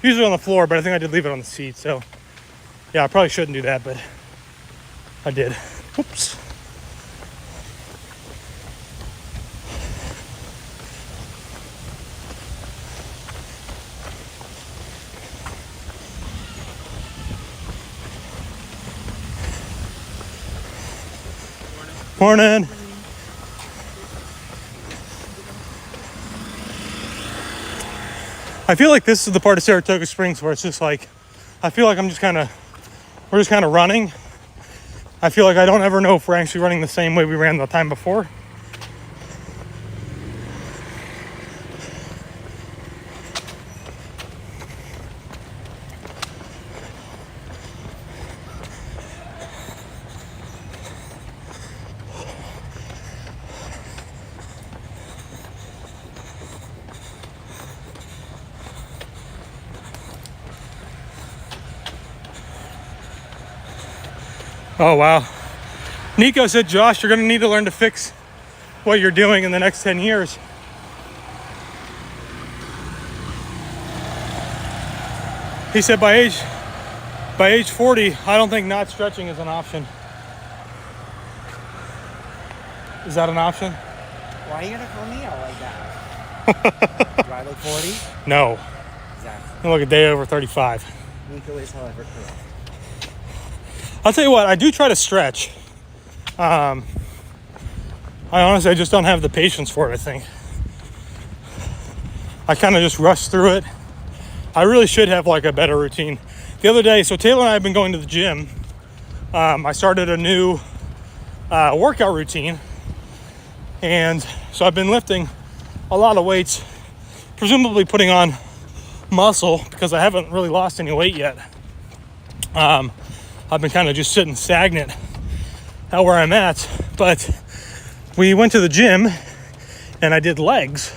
usually on the floor, but I think I did leave it on the seat. So, yeah, I probably shouldn't do that, but I did. Oops. Morning. I feel like this is the part of Saratoga Springs where it's just like, I feel like we're just kind of running. I feel like I don't ever know if we're actually running the same way we ran the time before. Oh, wow. Nico said, Josh, you're going to need to learn to fix what you're doing in the next 10 years. He said by age 40, I don't think not stretching is an option. Is that an option? Why are you going to call me out like that? Do I look 40? No. Exactly. I look a day over 35. Nico is, however, correct. I'll tell you what, I do try to stretch. I just don't have the patience for it, I think. I kind of just rush through it. I really should have like a better routine. The other day, so Taylor and I have been going to the gym. I started a new workout routine. And so I've been lifting a lot of weights, presumably putting on muscle because I haven't really lost any weight yet. I've been kind of just sitting stagnant where I'm at, but we went to the gym and I did legs,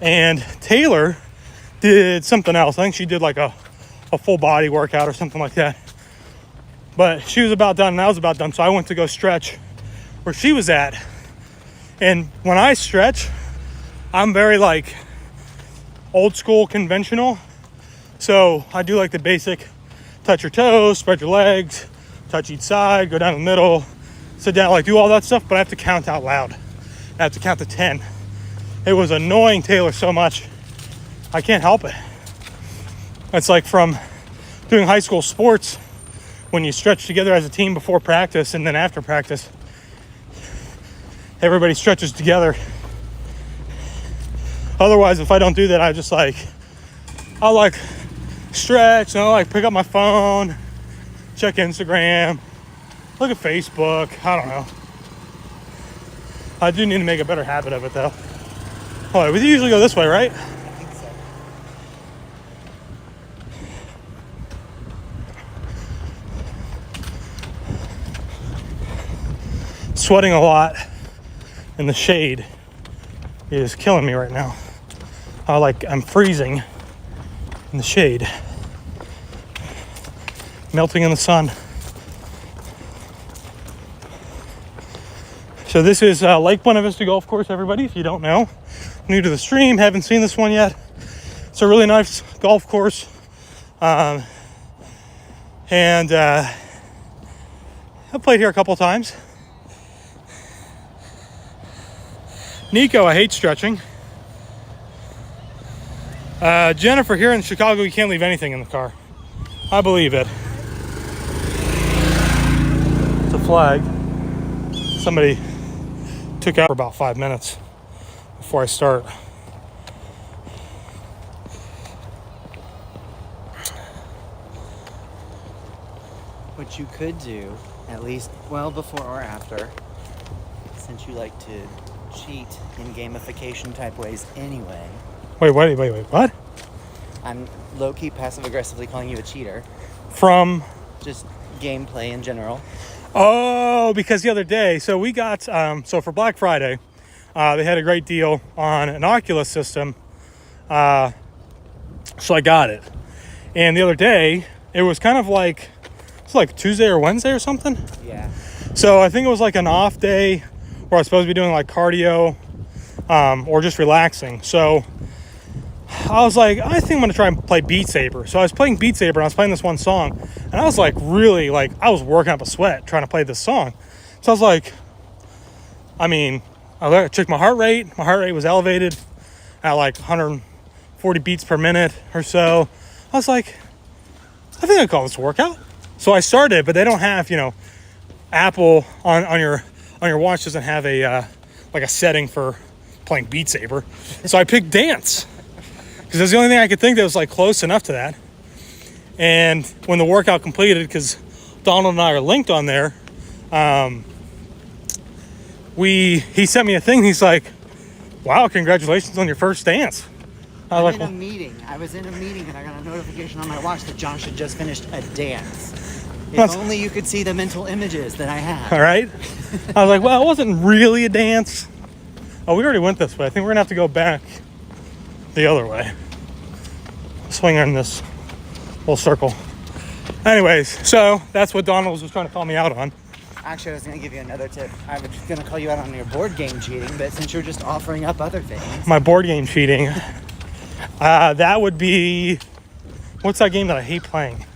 and Taylor did something else. I think she did like a full body workout or something like that, but she was about done and I was about done, so I went to go stretch where she was at. And when I stretch, I'm very like old school conventional, so I do like the basic touch your toes, spread your legs, touch each side, go down the middle, sit down, like do all that stuff, but I have to count out loud. I have to count to 10. It was annoying Taylor so much. I can't help it. It's like from doing high school sports when you stretch together as a team before practice, and then after practice, everybody stretches together. Otherwise, if I don't do that, I'll like stretch, and I'll like pick up my phone, check Instagram, look at Facebook. I don't know. I do need to make a better habit of it though. Oh, we usually go this way, right? I think so. Sweating a lot in the shade is killing me right now. I'm freezing in the shade, melting in the sun. So this is Lake Buena Vista Golf Course, everybody, if you don't know. New to the stream, haven't seen this one yet. It's a really nice golf course. And I've played here a couple times. Nico, I hate stretching. Jennifer, here in Chicago, you can't leave anything in the car. I believe it. It's a flag. Somebody took out for about 5 minutes before I start. What you could do, at least well before or after, since you like to cheat in gamification type ways anyway. Wait, what? I'm low-key passive-aggressively calling you a cheater. From? Just gameplay in general. Oh, because the other day, so we got, so for Black Friday, they had a great deal on an Oculus system, so I got it. And the other day, it was kind of like, it's like Tuesday or Wednesday or something. Yeah. So I think it was like an off day where I was supposed to be doing like cardio, or just relaxing. So I was like, I think I'm going to try and play Beat Saber. So I was playing Beat Saber, and I was playing this one song, and I was like really like, I was working up a sweat trying to play this song. So I was like, I checked my heart rate. My heart rate was elevated at like 140 beats per minute or so. I was like, I think I call this a workout. So I started, but they don't have, Apple on your watch doesn't have a like a setting for playing Beat Saber. So I picked dance because that's the only thing I could think that was like close enough to that. And when the workout completed, because Donald and I are linked on there, he sent me a thing. He's like, "Wow, congratulations on your first dance." I was I was in a meeting and I got a notification on my watch that Josh had just finished a dance. If only you could see the mental images that I had. All right. I was like, well, it wasn't really a dance. Oh, we already went this way. I think we're going to have to go back the other way. Swing in this little circle. Anyways, so that's what Donald was trying to call me out on. Actually, I was going to give you another tip. I was going to call you out on your board game cheating, but since you're just offering up other things. My board game cheating. That would be... What's that game that I hate playing?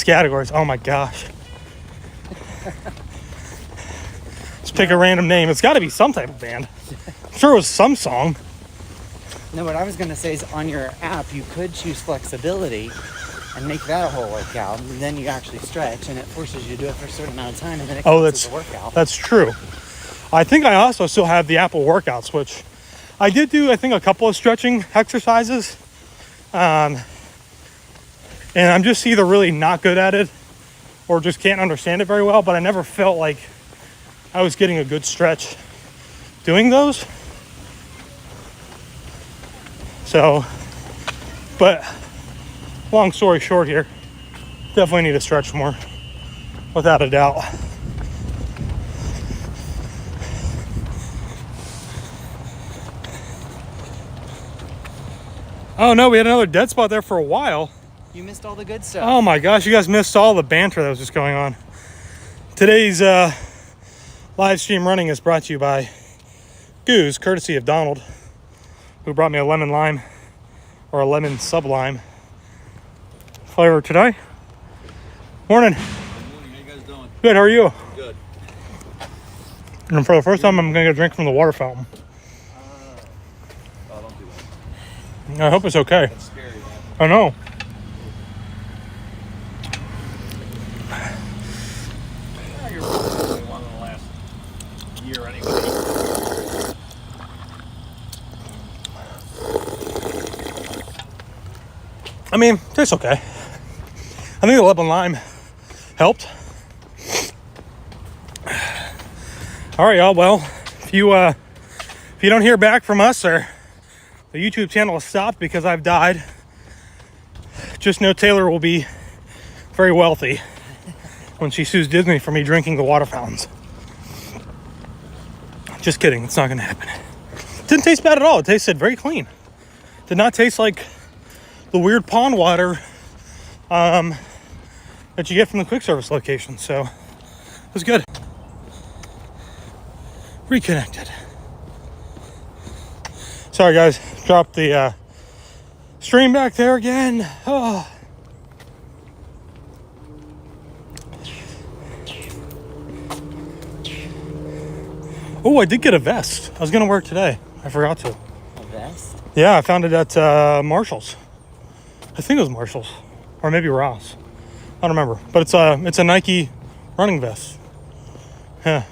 Categories. Oh my gosh. Just pick a random name. It's got to be some type of band. I'm sure it was some song. No, what I was going to say is on your app, you could choose flexibility and make that a whole workout. And then you actually stretch, and it forces you to do it for a certain amount of time, and then it counts as a workout. That's true. I think I also still have the Apple workouts, which I did do, I think, a couple of stretching exercises. And I'm just either really not good at it or just can't understand it very well, but I never felt like I was getting a good stretch doing those. So, but long story short here, definitely need to stretch more, without a doubt. Oh no, we had another dead spot there for a while. You missed all the good stuff. Oh my gosh, you guys missed all the banter that was just going on. Today's live stream running is brought to you by Goose, courtesy of Donald, who brought me a lemon lime, or a lemon sublime flavor today. Morning. Good morning. How you guys doing? Good, how are you? Good. And for the first time, I'm going to get a drink from the water fountain. Oh, don't do that. I hope it's okay. That's scary, man. I know. You're probably one of the last year anyway. I mean, tastes okay. I think the lemon lime helped. All right, y'all. Well, if you don't hear back from us, or the YouTube channel has stopped because I've died, just know Taylor will be very wealthy when she sues Disney for me drinking the water fountains. Just kidding. It's not going to happen. It didn't taste bad at all. It tasted very clean. Did not taste like the weird pond water that you get from the quick service location. So it was good. Reconnected. Sorry guys, dropped the stream back there again. Oh. Oh, I did get a vest. I was gonna wear it today. I forgot to. A vest? Yeah, I found it at Marshall's. I think it was Marshall's, or maybe Ross. I don't remember, but it's a Nike running vest. Yeah.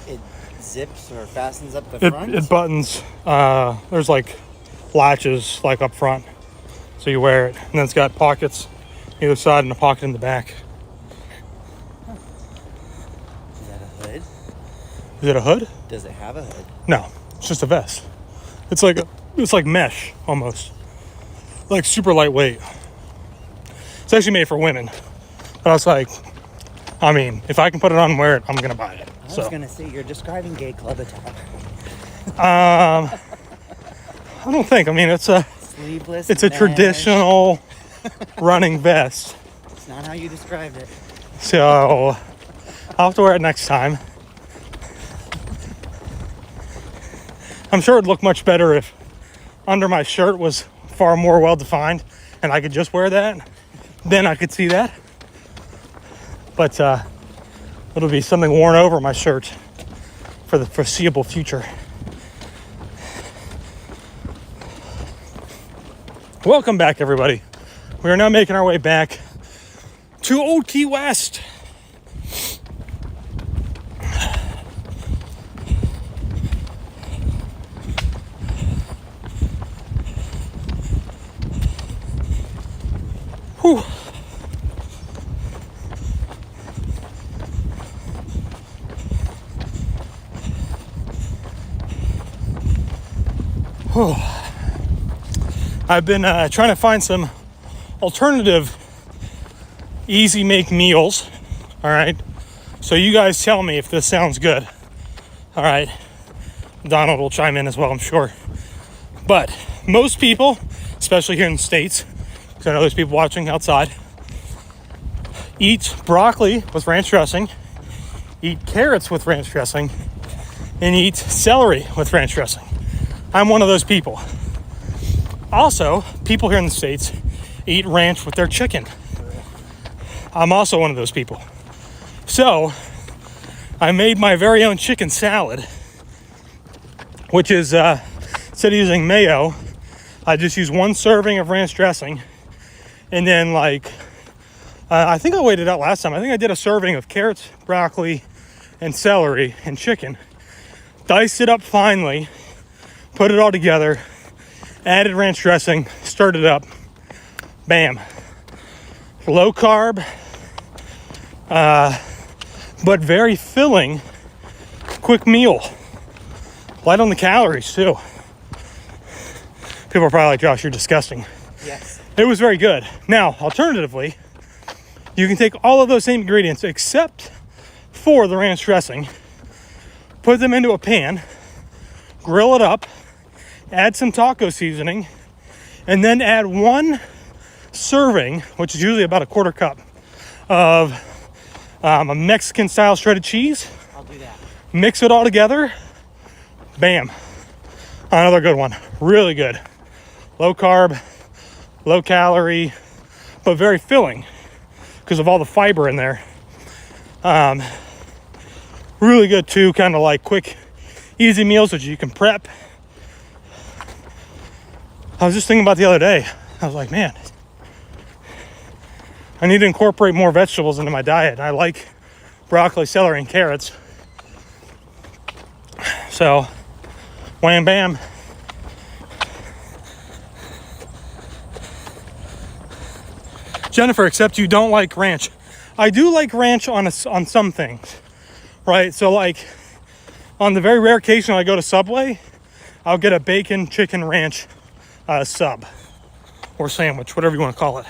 It zips or fastens up the front? It buttons. There's like latches like up front, so you wear it, and then it's got pockets either side and a pocket in the back. Is that a hood? Is it a hood? Does it have a hood? No, it's just a vest. It's like mesh almost, like super lightweight. It's actually made for women, but I was like, I mean, if I can put it on and wear it, I'm gonna buy it. I was gonna say, you're describing gay club attire. I don't think. I mean, it's a Sleeveless. it's a mesh. traditional running vest. It's not how you described it. So I'll have to wear it next time. I'm sure it'd look much better if under my shirt was far more well defined and I could just wear that. Then I could see that. But it'll be something worn over my shirt for the foreseeable future. Welcome back, everybody. We are now making our way back to Old Key West. Whew. Whew. I've been trying to find some alternative easy make meals. All right. So you guys tell me if this sounds good. All right. Donald will chime in as well, I'm sure. But most people, especially here in the States, because I know there's people watching outside, eat broccoli with ranch dressing, eat carrots with ranch dressing, and eat celery with ranch dressing. I'm one of those people. Also, people here in the States eat ranch with their chicken. I'm also one of those people. So, I made my very own chicken salad, which is, instead of using mayo, I just use one serving of ranch dressing. And then, I think I weighed it out last time. I think I did a serving of carrots, broccoli, and celery and chicken. Diced it up finely, put it all together, added ranch dressing, stirred it up. Bam. Low carb, but very filling, quick meal. Light on the calories, too. People are probably like, Josh, you're disgusting. Yes. It was very good. Now, alternatively, you can take all of those same ingredients except for the ranch dressing, put them into a pan, grill it up, add some taco seasoning, and then add 1 serving, which is usually about a quarter cup, of a Mexican style shredded cheese. I'll do that. Mix it all together. Bam. Another good one. Really good. Low carb, low calorie, but very filling because of all the fiber in there. Really good too, kind of like quick, easy meals that you can prep. I was just thinking about the other day. I was like, man, I need to incorporate more vegetables into my diet. I like broccoli, celery, and carrots. So, wham bam. Jennifer, except you don't like ranch. I do like ranch on some things, right? So like on the very rare occasion I go to Subway, I'll get a bacon chicken ranch sub or sandwich, whatever you want to call it.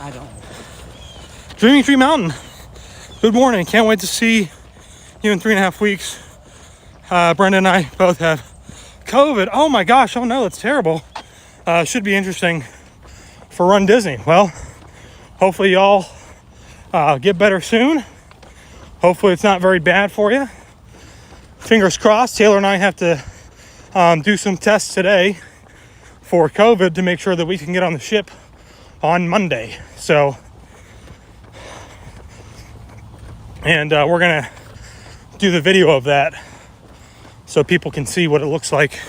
I don't. Dreaming Tree Mountain. Good morning. Can't wait to see you in 3.5 weeks. Brenda and I both have COVID. Oh my gosh. Oh no, that's terrible. Should be interesting for Run Disney. Well, hopefully y'all get better soon. Hopefully it's not very bad for you. Fingers crossed. Taylor and I have to do some tests today for COVID to make sure that we can get on the ship on Monday. So, and we're gonna do the video of that so people can see what it looks like.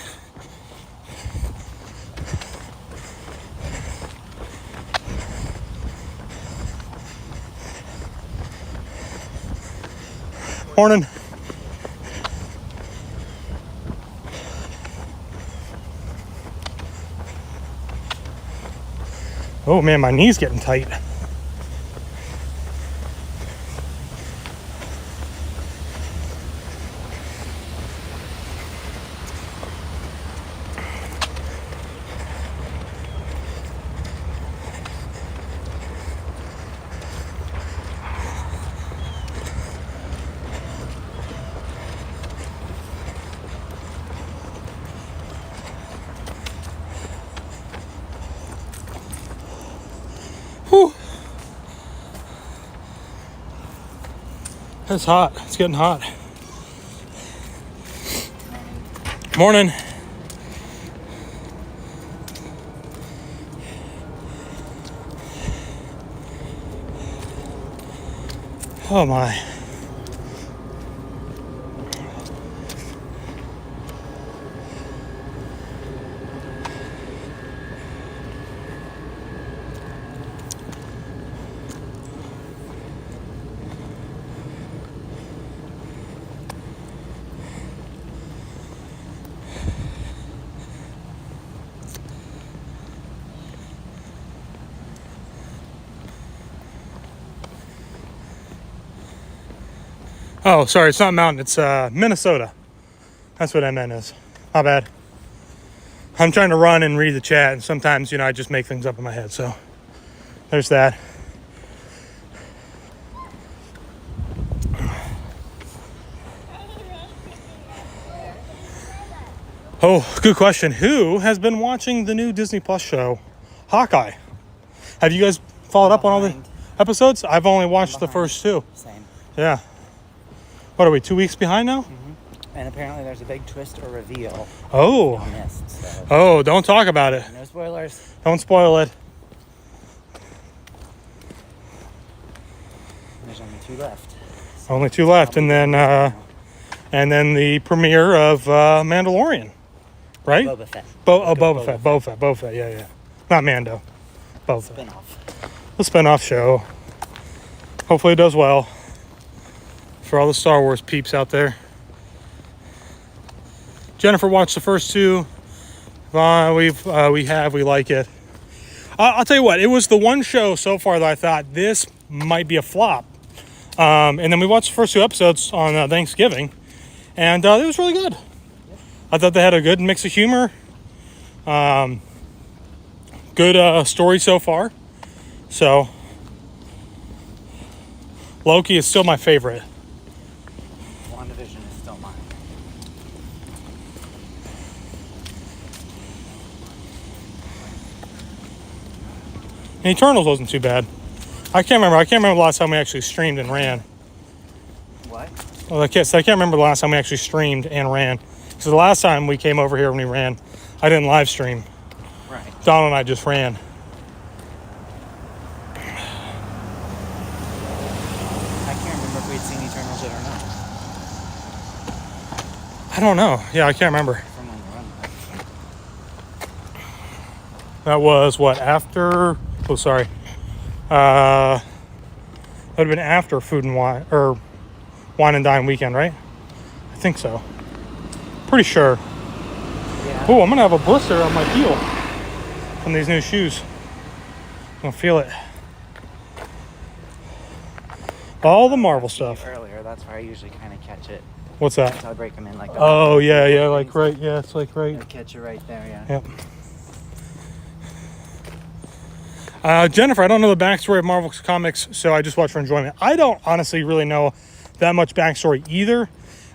Morning. Oh man, my knee's getting tight. Whew. It's hot. It's getting hot. Morning. Oh my. Oh, sorry, it's not mountain, it's Minnesota. That's what MN is. My bad. I'm trying to run and read the chat, and sometimes, I just make things up in my head, so there's that. Oh, good question. Who has been watching the new Disney Plus show, Hawkeye? Have you guys followed up on all the episodes? I've only watched the first 2. Same. Yeah. What are we, 2 weeks behind now? Mm-hmm. And apparently there's a big twist or reveal. Oh. On this, so. Oh, don't talk about it. No spoilers. Don't spoil it. There's only 2 left. So only 2 left, and then the premiere of Mandalorian, right? Boba Fett. Boba Fett. Yeah. Not Mando. Boba Fett. Spinoff. The spinoff show. Hopefully it does well. For all the Star Wars peeps out there. Jennifer watched the first 2. We like it. I'll tell you what, it was the one show so far that I thought this might be a flop. And then we watched the first 2 episodes on Thanksgiving, and it was really good. I thought they had a good mix of humor. Good story so far. So, Loki is still my favorite. WandaVision is still mine. And Eternals wasn't too bad. I can't remember the last time we actually streamed and ran. What? Well, I can't remember the last time we actually streamed and ran. So the last time we came over here when we ran, I didn't live stream. Right. Donald and I just ran. I can't remember if we'd seen Eternals yet or not. I don't know. Yeah, I can't remember. From when we run. That was what, after? Oh, sorry. That would have been after Food and Wine, or Wine and Dine weekend, right? I think so. Pretty sure. Yeah. Oh, I'm going to have a blister on my heel from these new shoes. I'm going to feel it. All the Marvel stuff. Earlier, that's where I usually kind of catch it. What's that? So I break them in like that. Oh, yeah, like right. Yeah, it's like right. I catch it right there, yeah. Yep. Jennifer, I don't know the backstory of Marvel Comics, so I just watch for enjoyment. I don't honestly really know that much backstory either.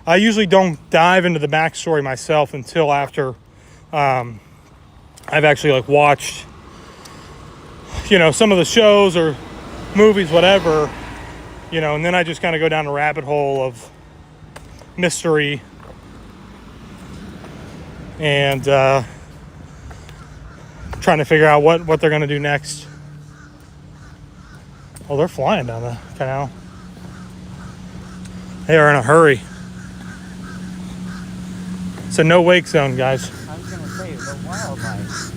I usually don't dive into the backstory myself until after I've actually like watched, some of the shows or movies, whatever, and then I just kind of go down the rabbit hole of mystery and trying to figure out what they're going to do next. Oh, they're flying down the canal. They are in a hurry. It's a no wake zone, guys. I was going to say, the wildlife.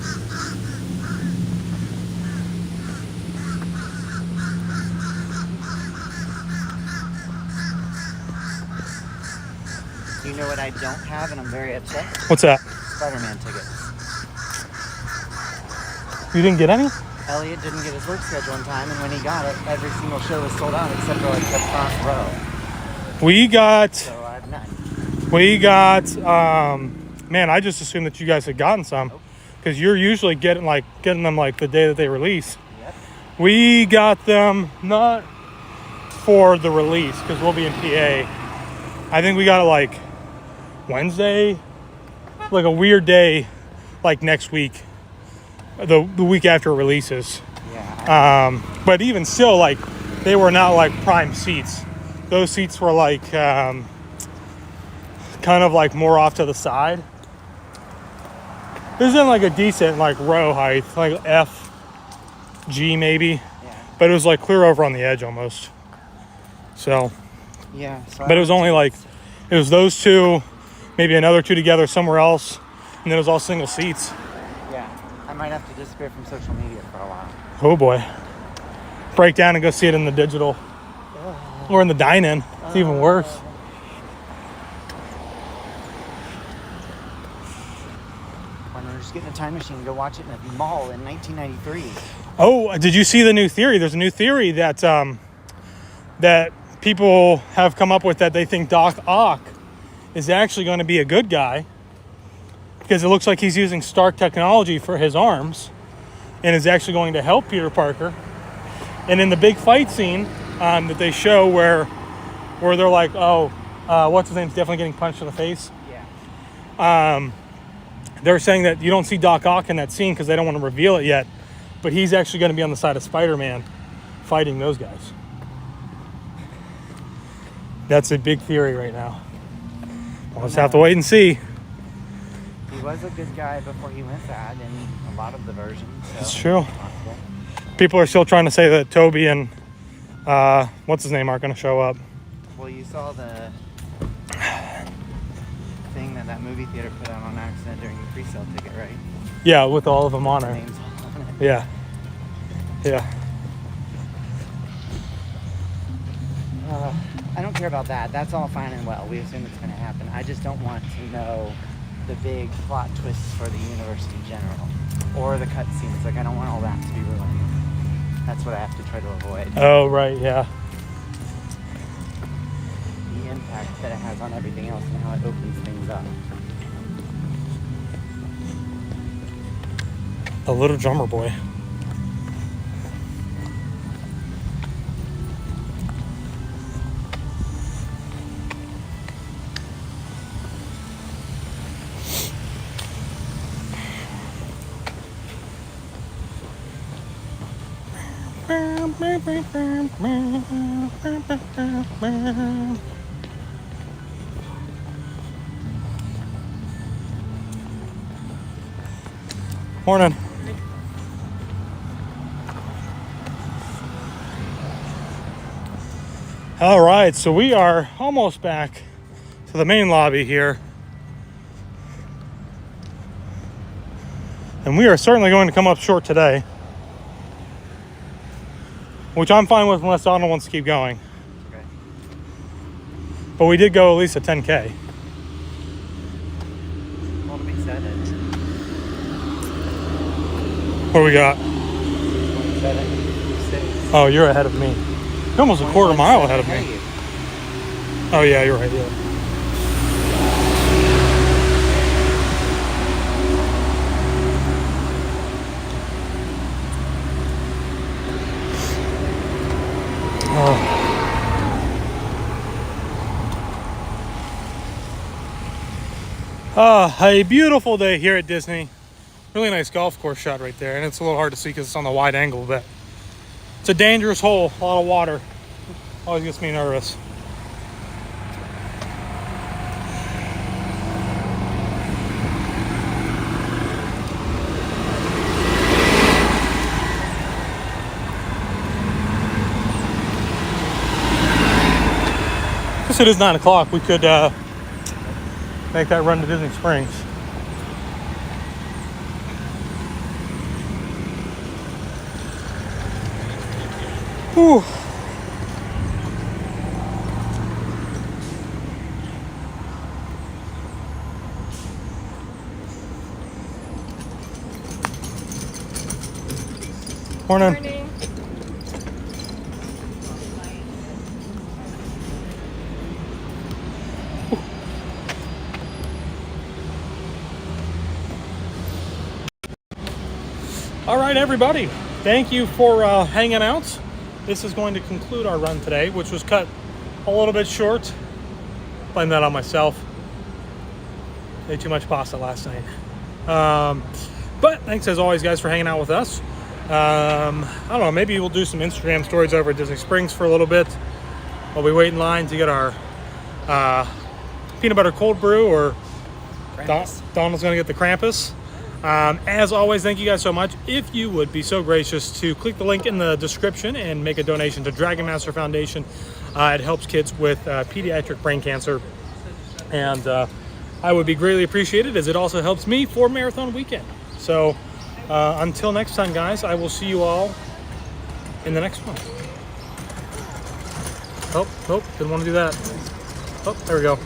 You know what I don't have, and I'm very upset? What's that? Spider-Man tickets. You didn't get any? Elliot didn't get his work schedule in time, and when he got it, every single show was sold out except for like the front row. We got, So I have none. man, I just assumed that you guys had gotten some because you're usually getting them like the day that they release. Yep. We got them not for the release because we'll be in PA. I think we got it like Wednesday, like a weird day, like next week, the week after it releases. Yeah. But even still, like, they were not like prime seats. Those seats were like kind of like more off to the side. This isn't like a decent like row height, like F, G maybe, Yeah. but it was like clear over on the edge almost. So, Yeah. So but it was only like, it was those two, maybe another two together somewhere else, and then it was all single seats. Yeah. I might have to disappear from social media for a while. Oh boy. Break down and go see it in the digital. Or in the dine-in. It's even worse. Why don't we just get in a time machine and go watch it in a mall in 1993? Oh, did you see the new theory? There's a new theory that that people have come up with that they think Doc Ock is actually going to be a good guy because it looks like he's using Stark technology for his arms and is actually going to help Peter Parker. And in the big fight scene that they show where they're like, what's his name's definitely getting punched in the face. Yeah. They're saying that you don't see Doc Ock in that scene because they don't want to reveal it yet, but he's actually going to be on the side of Spider-Man fighting those guys. That's a big theory right now. We'll just have to wait and see. He was a good guy before he went bad in a lot of the versions. So It's true. possible. People are still trying to say that Toby and what's his name aren't going to show up. Well, you saw the thing that movie theater put out on accident during the pre-sale ticket, right? Yeah, with all of them on The her. names all on it. Yeah. I don't care about that. That's all fine and well. We assume it's going to happen. I just don't want to know the big plot twists for the universe in general. Or the cutscenes. Like, I don't want all that to be ruined. That's what I have to try to avoid. Oh, right, yeah. The impact that it has on everything else and how it opens things up. A little drummer boy. Morning. All right, so we are almost back to the main lobby here. And we are certainly going to come up short today, which I'm fine with unless Donald wants to keep going. Okay. But we did go at least a 10K. Well, to be said, What do we got? 27, Oh, you're ahead of me. You're almost a quarter mile ahead of me. Oh yeah, you're right, yeah. A beautiful day here at Disney. Really nice golf course shot right there, and it's a little hard to see because it's on the wide angle, but it's a dangerous hole, a lot of water. Always gets me nervous. Guess it is 9 o'clock. We could make that run to Disney Springs. Whew. Morning. Morning. All right, everybody. Thank you for hanging out. This is going to conclude our run today, which was cut a little bit short. Blame that on myself. Ate too much pasta last night. But thanks as always, guys, for hanging out with us. I don't know, maybe we'll do some Instagram stories over at Disney Springs for a little bit while we wait in line to get our peanut butter cold brew, or Donald's going to get the Krampus. As always, thank you guys so much. If you would be so gracious to click the link in the description and make a donation to Dragon Master Foundation. It helps kids with pediatric brain cancer, and I would be greatly appreciated, as it also helps me for Marathon Weekend. So until next time, guys, I will see you all in the next one. Oh, didn't want to do that. Oh, there we go.